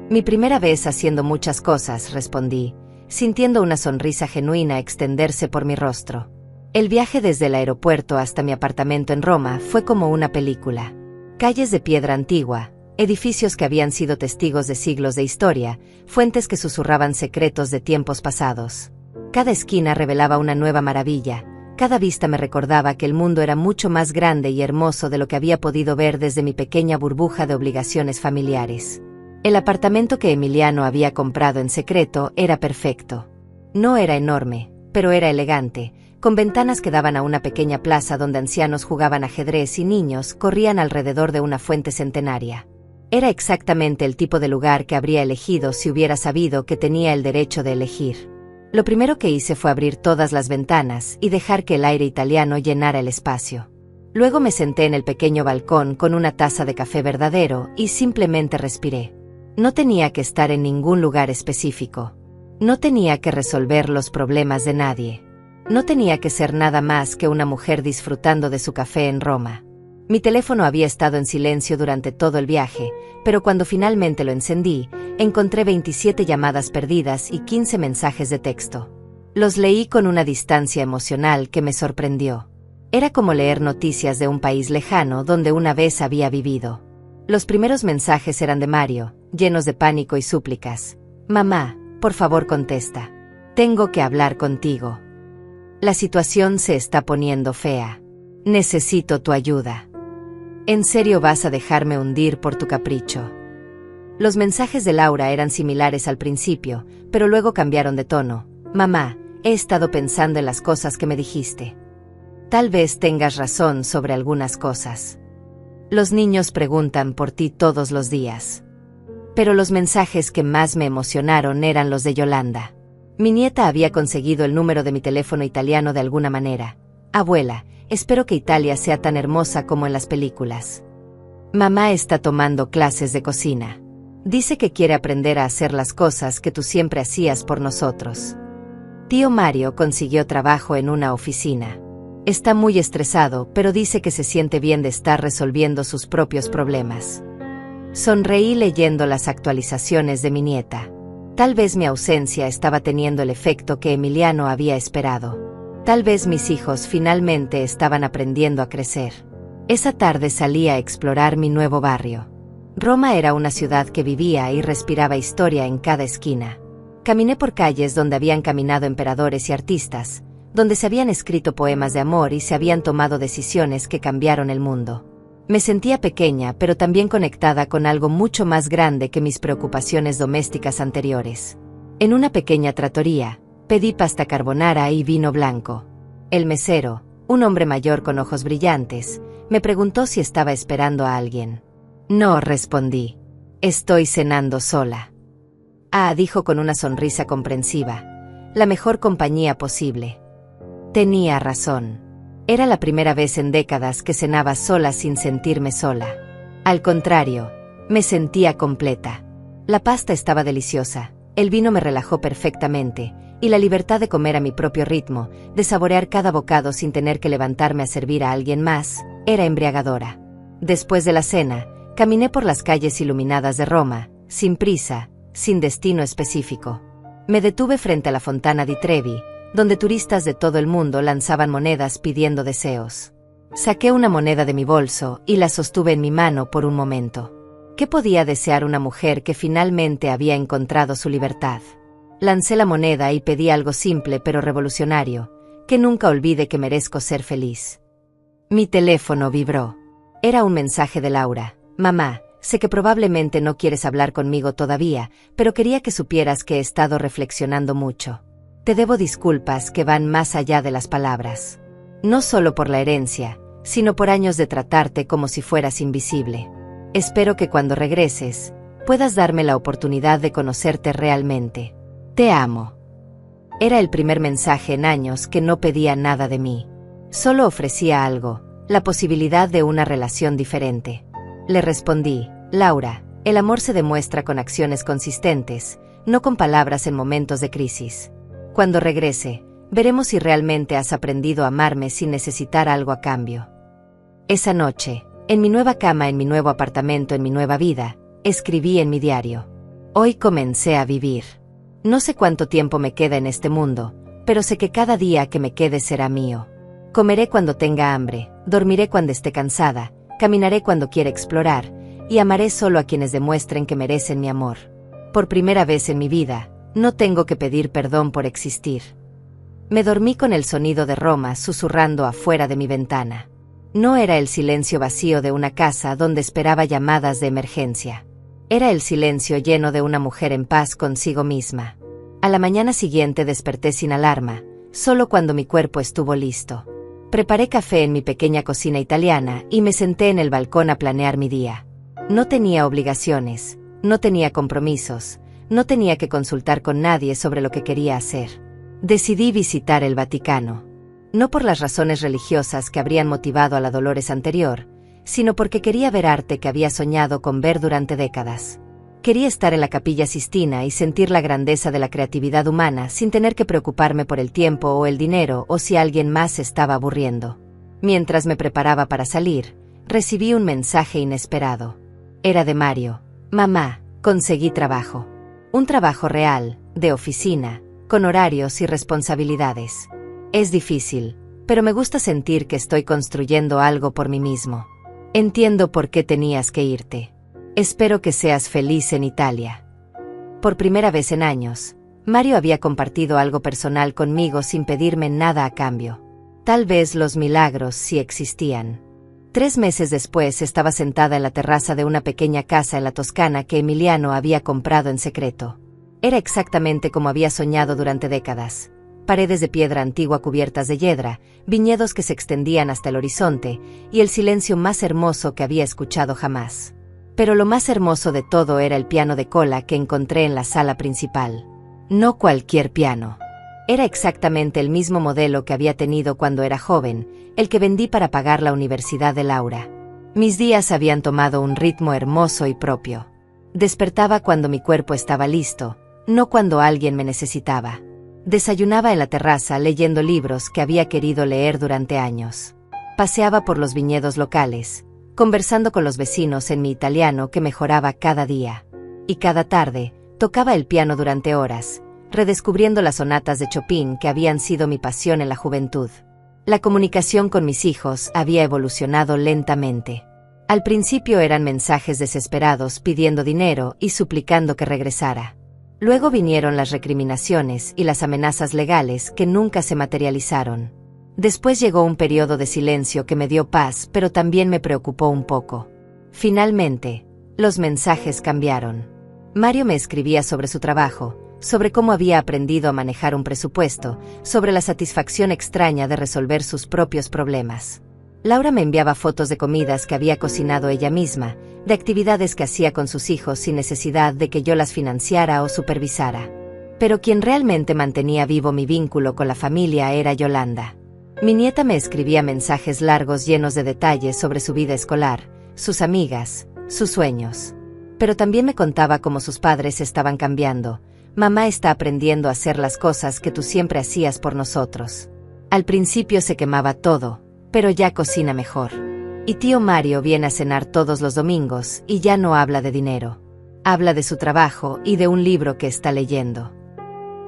Mi primera vez haciendo muchas cosas, respondí, sintiendo una sonrisa genuina extenderse por mi rostro. El viaje desde el aeropuerto hasta mi apartamento en Roma fue como una película. Calles de piedra antigua, edificios que habían sido testigos de siglos de historia, fuentes que susurraban secretos de tiempos pasados. Cada esquina revelaba una nueva maravilla, cada vista me recordaba que el mundo era mucho más grande y hermoso de lo que había podido ver desde mi pequeña burbuja de obligaciones familiares. El apartamento que Emiliano había comprado en secreto era perfecto. No era enorme, pero era elegante, con ventanas que daban a una pequeña plaza donde ancianos jugaban ajedrez y niños corrían alrededor de una fuente centenaria. Era exactamente el tipo de lugar que habría elegido si hubiera sabido que tenía el derecho de elegir. Lo primero que hice fue abrir todas las ventanas y dejar que el aire italiano llenara el espacio. Luego me senté en el pequeño balcón con una taza de café verdadero y simplemente respiré. No tenía que estar en ningún lugar específico. No tenía que resolver los problemas de nadie. No tenía que ser nada más que una mujer disfrutando de su café en Roma. Mi teléfono había estado en silencio durante todo el viaje, pero cuando finalmente lo encendí, encontré 27 llamadas perdidas y 15 mensajes de texto. Los leí con una distancia emocional que me sorprendió. Era como leer noticias de un país lejano donde una vez había vivido. Los primeros mensajes eran de Mario, llenos de pánico y súplicas. Mamá, por favor contesta. Tengo que hablar contigo. La situación se está poniendo fea. Necesito tu ayuda. ¿En serio vas a dejarme hundir por tu capricho? Los mensajes de Laura eran similares al principio, pero luego cambiaron de tono. Mamá, he estado pensando en las cosas que me dijiste. Tal vez tengas razón sobre algunas cosas. Los niños preguntan por ti todos los días. Pero los mensajes que más me emocionaron eran los de Yolanda. Mi nieta había conseguido el número de mi teléfono italiano de alguna manera. Abuela, espero que Italia sea tan hermosa como en las películas. Mamá está tomando clases de cocina. Dice que quiere aprender a hacer las cosas que tú siempre hacías por nosotros. Tío Mario consiguió trabajo en una oficina. Está muy estresado, pero dice que se siente bien de estar resolviendo sus propios problemas. Sonreí leyendo las actualizaciones de mi nieta. Tal vez mi ausencia estaba teniendo el efecto que Emiliano había esperado. Tal vez mis hijos finalmente estaban aprendiendo a crecer. Esa tarde salí a explorar mi nuevo barrio. Roma era una ciudad que vivía y respiraba historia en cada esquina. Caminé por calles donde habían caminado emperadores y artistas, donde se habían escrito poemas de amor y se habían tomado decisiones que cambiaron el mundo. Me sentía pequeña, pero también conectada con algo mucho más grande que mis preocupaciones domésticas anteriores. En una pequeña trattoria, pedí pasta carbonara y vino blanco. El mesero, un hombre mayor con ojos brillantes, me preguntó si estaba esperando a alguien. No, respondí. Estoy cenando sola. Ah, dijo con una sonrisa comprensiva. La mejor compañía posible. Tenía razón. Era la primera vez en décadas que cenaba sola sin sentirme sola. Al contrario, me sentía completa. La pasta estaba deliciosa, el vino me relajó perfectamente, y la libertad de comer a mi propio ritmo, de saborear cada bocado sin tener que levantarme a servir a alguien más, era embriagadora. Después de la cena, caminé por las calles iluminadas de Roma, sin prisa, sin destino específico. Me detuve frente a la Fontana di Trevi, donde turistas de todo el mundo lanzaban monedas pidiendo deseos. Saqué una moneda de mi bolso y la sostuve en mi mano por un momento. ¿Qué podía desear una mujer que finalmente había encontrado su libertad? Lancé la moneda y pedí algo simple pero revolucionario, que nunca olvide que merezco ser feliz. Mi teléfono vibró. Era un mensaje de Laura. Mamá, sé que probablemente no quieres hablar conmigo todavía, pero quería que supieras que he estado reflexionando mucho. Te debo disculpas que van más allá de las palabras. No solo por la herencia, sino por años de tratarte como si fueras invisible. Espero que cuando regreses, puedas darme la oportunidad de conocerte realmente. Te amo. Era el primer mensaje en años que no pedía nada de mí. Solo ofrecía algo, la posibilidad de una relación diferente. Le respondí, Laura, el amor se demuestra con acciones consistentes, no con palabras en momentos de crisis. Cuando regrese, veremos si realmente has aprendido a amarme sin necesitar algo a cambio. Esa noche, en mi nueva cama, en mi nuevo apartamento, en mi nueva vida, escribí en mi diario. Hoy comencé a vivir. No sé cuánto tiempo me queda en este mundo, pero sé que cada día que me quede será mío. Comeré cuando tenga hambre, dormiré cuando esté cansada, caminaré cuando quiera explorar, y amaré solo a quienes demuestren que merecen mi amor. Por primera vez en mi vida, no tengo que pedir perdón por existir. Me dormí con el sonido de Roma susurrando afuera de mi ventana. No era el silencio vacío de una casa donde esperaba llamadas de emergencia. Era el silencio lleno de una mujer en paz consigo misma. A la mañana siguiente desperté sin alarma, solo cuando mi cuerpo estuvo listo. Preparé café en mi pequeña cocina italiana y me senté en el balcón a planear mi día. No tenía obligaciones, no tenía compromisos, no tenía que consultar con nadie sobre lo que quería hacer. Decidí visitar el Vaticano. No por las razones religiosas que habrían motivado a la Dolores anterior, sino porque quería ver arte que había soñado con ver durante décadas. Quería estar en la Capilla Sistina y sentir la grandeza de la creatividad humana sin tener que preocuparme por el tiempo o el dinero o si alguien más se estaba aburriendo. Mientras me preparaba para salir, recibí un mensaje inesperado. Era de Mario. Mamá, conseguí trabajo. Un trabajo real, de oficina, con horarios y responsabilidades. Es difícil, pero me gusta sentir que estoy construyendo algo por mí mismo. Entiendo por qué tenías que irte. Espero que seas feliz en Italia. Por primera vez en años, Mario había compartido algo personal conmigo sin pedirme nada a cambio. Tal vez los milagros sí existían. 3 meses después estaba sentada en la terraza de una pequeña casa en la Toscana que Emiliano había comprado en secreto. Era exactamente como había soñado durante décadas. Paredes de piedra antigua cubiertas de hiedra, viñedos que se extendían hasta el horizonte, y el silencio más hermoso que había escuchado jamás. Pero lo más hermoso de todo era el piano de cola que encontré en la sala principal. No cualquier piano. Era exactamente el mismo modelo que había tenido cuando era joven, el que vendí para pagar la universidad de Laura. Mis días habían tomado un ritmo hermoso y propio. Despertaba cuando mi cuerpo estaba listo, no cuando alguien me necesitaba. Desayunaba en la terraza leyendo libros que había querido leer durante años. Paseaba por los viñedos locales, conversando con los vecinos en mi italiano que mejoraba cada día. Y cada tarde, tocaba el piano durante horas, redescubriendo las sonatas de Chopin que habían sido mi pasión en la juventud. La comunicación con mis hijos había evolucionado lentamente. Al principio eran mensajes desesperados pidiendo dinero y suplicando que regresara. Luego vinieron las recriminaciones y las amenazas legales que nunca se materializaron. Después llegó un periodo de silencio que me dio paz, pero también me preocupó un poco. Finalmente, los mensajes cambiaron. Mario me escribía sobre su trabajo, sobre cómo había aprendido a manejar un presupuesto, sobre la satisfacción extraña de resolver sus propios problemas. Laura me enviaba fotos de comidas que había cocinado ella misma, de actividades que hacía con sus hijos sin necesidad de que yo las financiara o supervisara. Pero quien realmente mantenía vivo mi vínculo con la familia era Yolanda. Mi nieta me escribía mensajes largos llenos de detalles sobre su vida escolar, sus amigas, sus sueños. Pero también me contaba cómo sus padres estaban cambiando. Mamá está aprendiendo a hacer las cosas que tú siempre hacías por nosotros. Al principio se quemaba todo, pero ya cocina mejor. Y tío Mario viene a cenar todos los domingos y ya no habla de dinero. Habla de su trabajo y de un libro que está leyendo.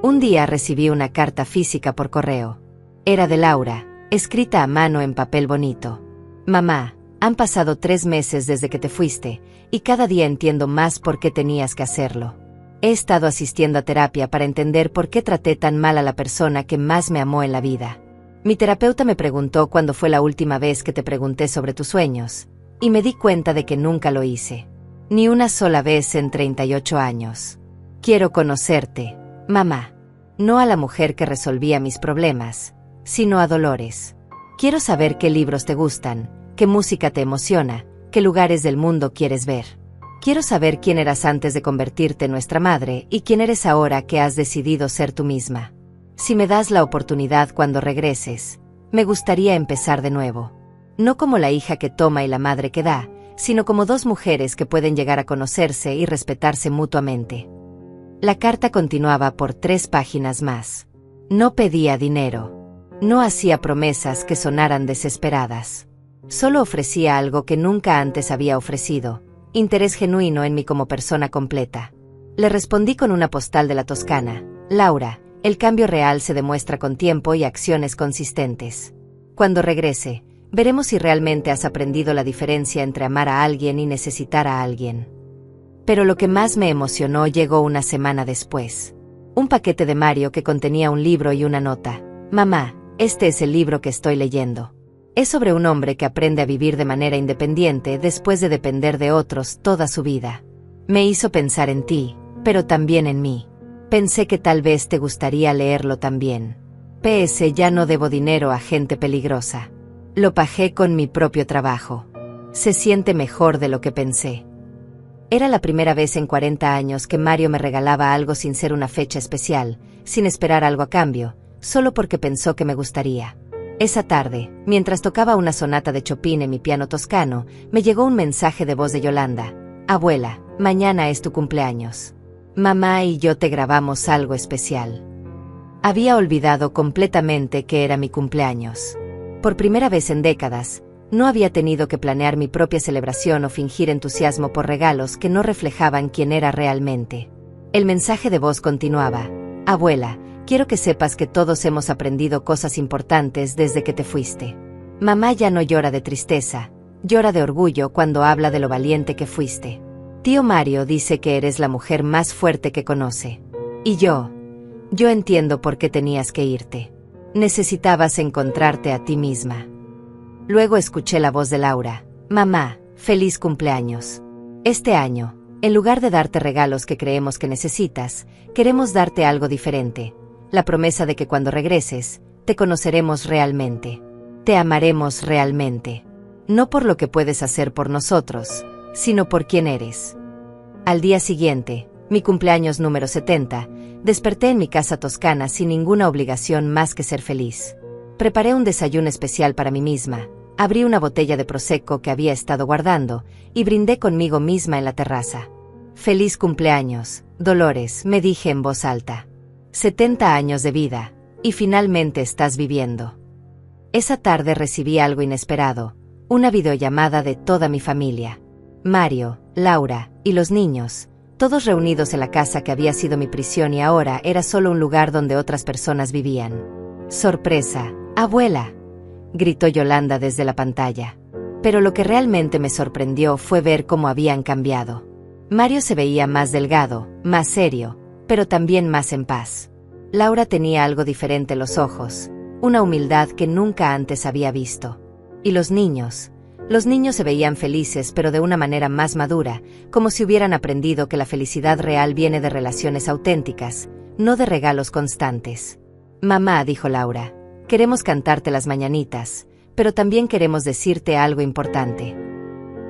Un día recibí una carta física por correo. Era de Laura, escrita a mano en papel bonito. Mamá, han pasado 3 meses desde que te fuiste, y cada día entiendo más por qué tenías que hacerlo. He estado asistiendo a terapia para entender por qué traté tan mal a la persona que más me amó en la vida. Mi terapeuta me preguntó cuándo fue la última vez que te pregunté sobre tus sueños, y me di cuenta de que nunca lo hice. Ni una sola vez en 38 años. Quiero conocerte, mamá. No a la mujer que resolvía mis problemas, sino a Dolores. Quiero saber qué libros te gustan, qué música te emociona, qué lugares del mundo quieres ver. Quiero saber quién eras antes de convertirte en nuestra madre y quién eres ahora que has decidido ser tú misma. Si me das la oportunidad cuando regreses, me gustaría empezar de nuevo. No como la hija que toma y la madre que da, sino como 2 mujeres que pueden llegar a conocerse y respetarse mutuamente. La carta continuaba por 3 páginas más. No pedía dinero. No hacía promesas que sonaran desesperadas. Solo ofrecía algo que nunca antes había ofrecido: interés genuino en mí como persona completa. Le respondí con una postal de la Toscana. Laura, el cambio real se demuestra con tiempo y acciones consistentes. Cuando regrese, veremos si realmente has aprendido la diferencia entre amar a alguien y necesitar a alguien. Pero lo que más me emocionó llegó una semana después. Un paquete de Mario que contenía un libro y una nota. Mamá, este es el libro que estoy leyendo. Es sobre un hombre que aprende a vivir de manera independiente después de depender de otros toda su vida. Me hizo pensar en ti, pero también en mí. Pensé que tal vez te gustaría leerlo también. PS, ya no debo dinero a gente peligrosa. Lo pagué con mi propio trabajo. Se siente mejor de lo que pensé. Era la primera vez en 40 años que Mario me regalaba algo sin ser una fecha especial, sin esperar algo a cambio, solo porque pensó que me gustaría. Esa tarde, mientras tocaba una sonata de Chopin en mi piano toscano, me llegó un mensaje de voz de Yolanda. Abuela, mañana es tu cumpleaños. Mamá y yo te grabamos algo especial. Había olvidado completamente que era mi cumpleaños. Por primera vez en décadas, no había tenido que planear mi propia celebración o fingir entusiasmo por regalos que no reflejaban quién era realmente. El mensaje de voz continuaba. Abuela, quiero que sepas que todos hemos aprendido cosas importantes desde que te fuiste. Mamá ya no llora de tristeza, llora de orgullo cuando habla de lo valiente que fuiste. Tío Mario dice que eres la mujer más fuerte que conoce. Y yo entiendo por qué tenías que irte. Necesitabas encontrarte a ti misma. Luego escuché la voz de Laura. Mamá, feliz cumpleaños. Este año, en lugar de darte regalos que creemos que necesitas, queremos darte algo diferente. La promesa de que cuando regreses, te conoceremos realmente. Te amaremos realmente. No por lo que puedes hacer por nosotros, sino por quién eres. Al día siguiente, Mi cumpleaños número 70, desperté en mi casa toscana sin ninguna obligación más que ser feliz. Preparé un desayuno especial para mí misma, abrí una botella de prosecco que había estado guardando y brindé conmigo misma en la terraza. Feliz cumpleaños, Dolores, me dije en voz alta. 70 años de vida, y finalmente estás viviendo. Esa tarde recibí algo inesperado, una videollamada de toda mi familia. Mario, Laura y los niños, todos reunidos en la casa que había sido mi prisión y ahora era solo un lugar donde otras personas vivían. ¡Sorpresa, abuela!, gritó Yolanda desde la pantalla. Pero lo que realmente me sorprendió fue ver cómo habían cambiado. Mario se veía más delgado, más serio, pero también más en paz. Laura tenía algo diferente en los ojos, una humildad que nunca antes había visto. Y los niños se veían felices pero de una manera más madura, como si hubieran aprendido que la felicidad real viene de relaciones auténticas, no de regalos constantes. Mamá, dijo Laura, queremos cantarte las mañanitas, pero también queremos decirte algo importante.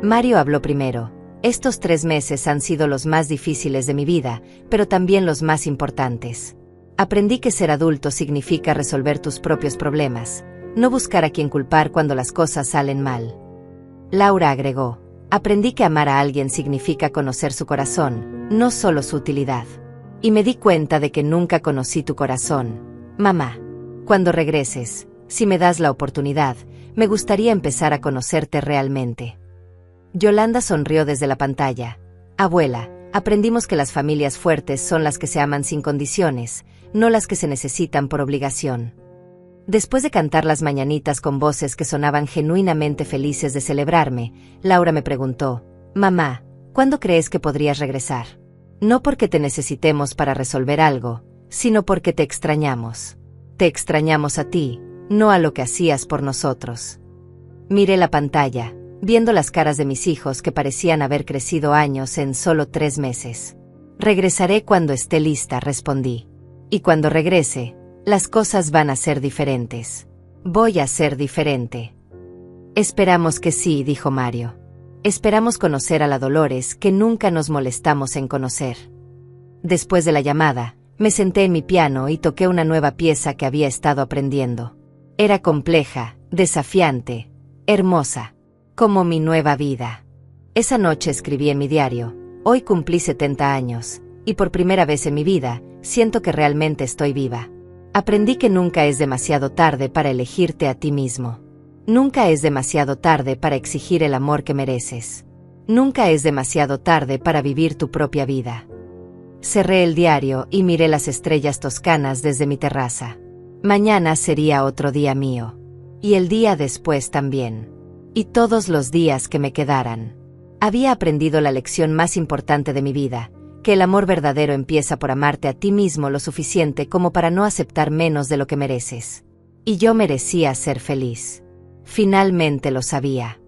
Mario habló primero. Estos 3 meses han sido los más difíciles de mi vida, pero también los más importantes. Aprendí que ser adulto significa resolver tus propios problemas, no buscar a quien culpar cuando las cosas salen mal. Laura agregó, aprendí que amar a alguien significa conocer su corazón, no solo su utilidad. Y me di cuenta de que nunca conocí tu corazón, mamá. Cuando regreses, si me das la oportunidad, me gustaría empezar a conocerte realmente. Yolanda sonrió desde la pantalla. Abuela, aprendimos que las familias fuertes son las que se aman sin condiciones, no las que se necesitan por obligación. Después de cantar las mañanitas con voces que sonaban genuinamente felices de celebrarme, Laura me preguntó, mamá, ¿cuándo crees que podrías regresar? No porque te necesitemos para resolver algo, sino porque te extrañamos. Te extrañamos a ti, no a lo que hacías por nosotros. Miré la pantalla, viendo las caras de mis hijos que parecían haber crecido años en solo 3 meses. Regresaré cuando esté lista, respondí. Y cuando regrese, las cosas van a ser diferentes. Voy a ser diferente. Esperamos que sí, dijo Mario. Esperamos conocer a la Dolores que nunca nos molestamos en conocer. Después de la llamada, me senté en mi piano y toqué una nueva pieza que había estado aprendiendo. Era compleja, desafiante, hermosa, como mi nueva vida. Esa noche escribí en mi diario, hoy cumplí 70 años, y por primera vez en mi vida, siento que realmente estoy viva. Aprendí que nunca es demasiado tarde para elegirte a ti mismo. Nunca es demasiado tarde para exigir el amor que mereces. Nunca es demasiado tarde para vivir tu propia vida. Cerré el diario y miré las estrellas toscanas desde mi terraza. Mañana sería otro día mío. Y el día después también. Y todos los días que me quedaran. Había aprendido la lección más importante de mi vida, que el amor verdadero empieza por amarte a ti mismo lo suficiente como para no aceptar menos de lo que mereces. Y yo merecía ser feliz. Finalmente lo sabía.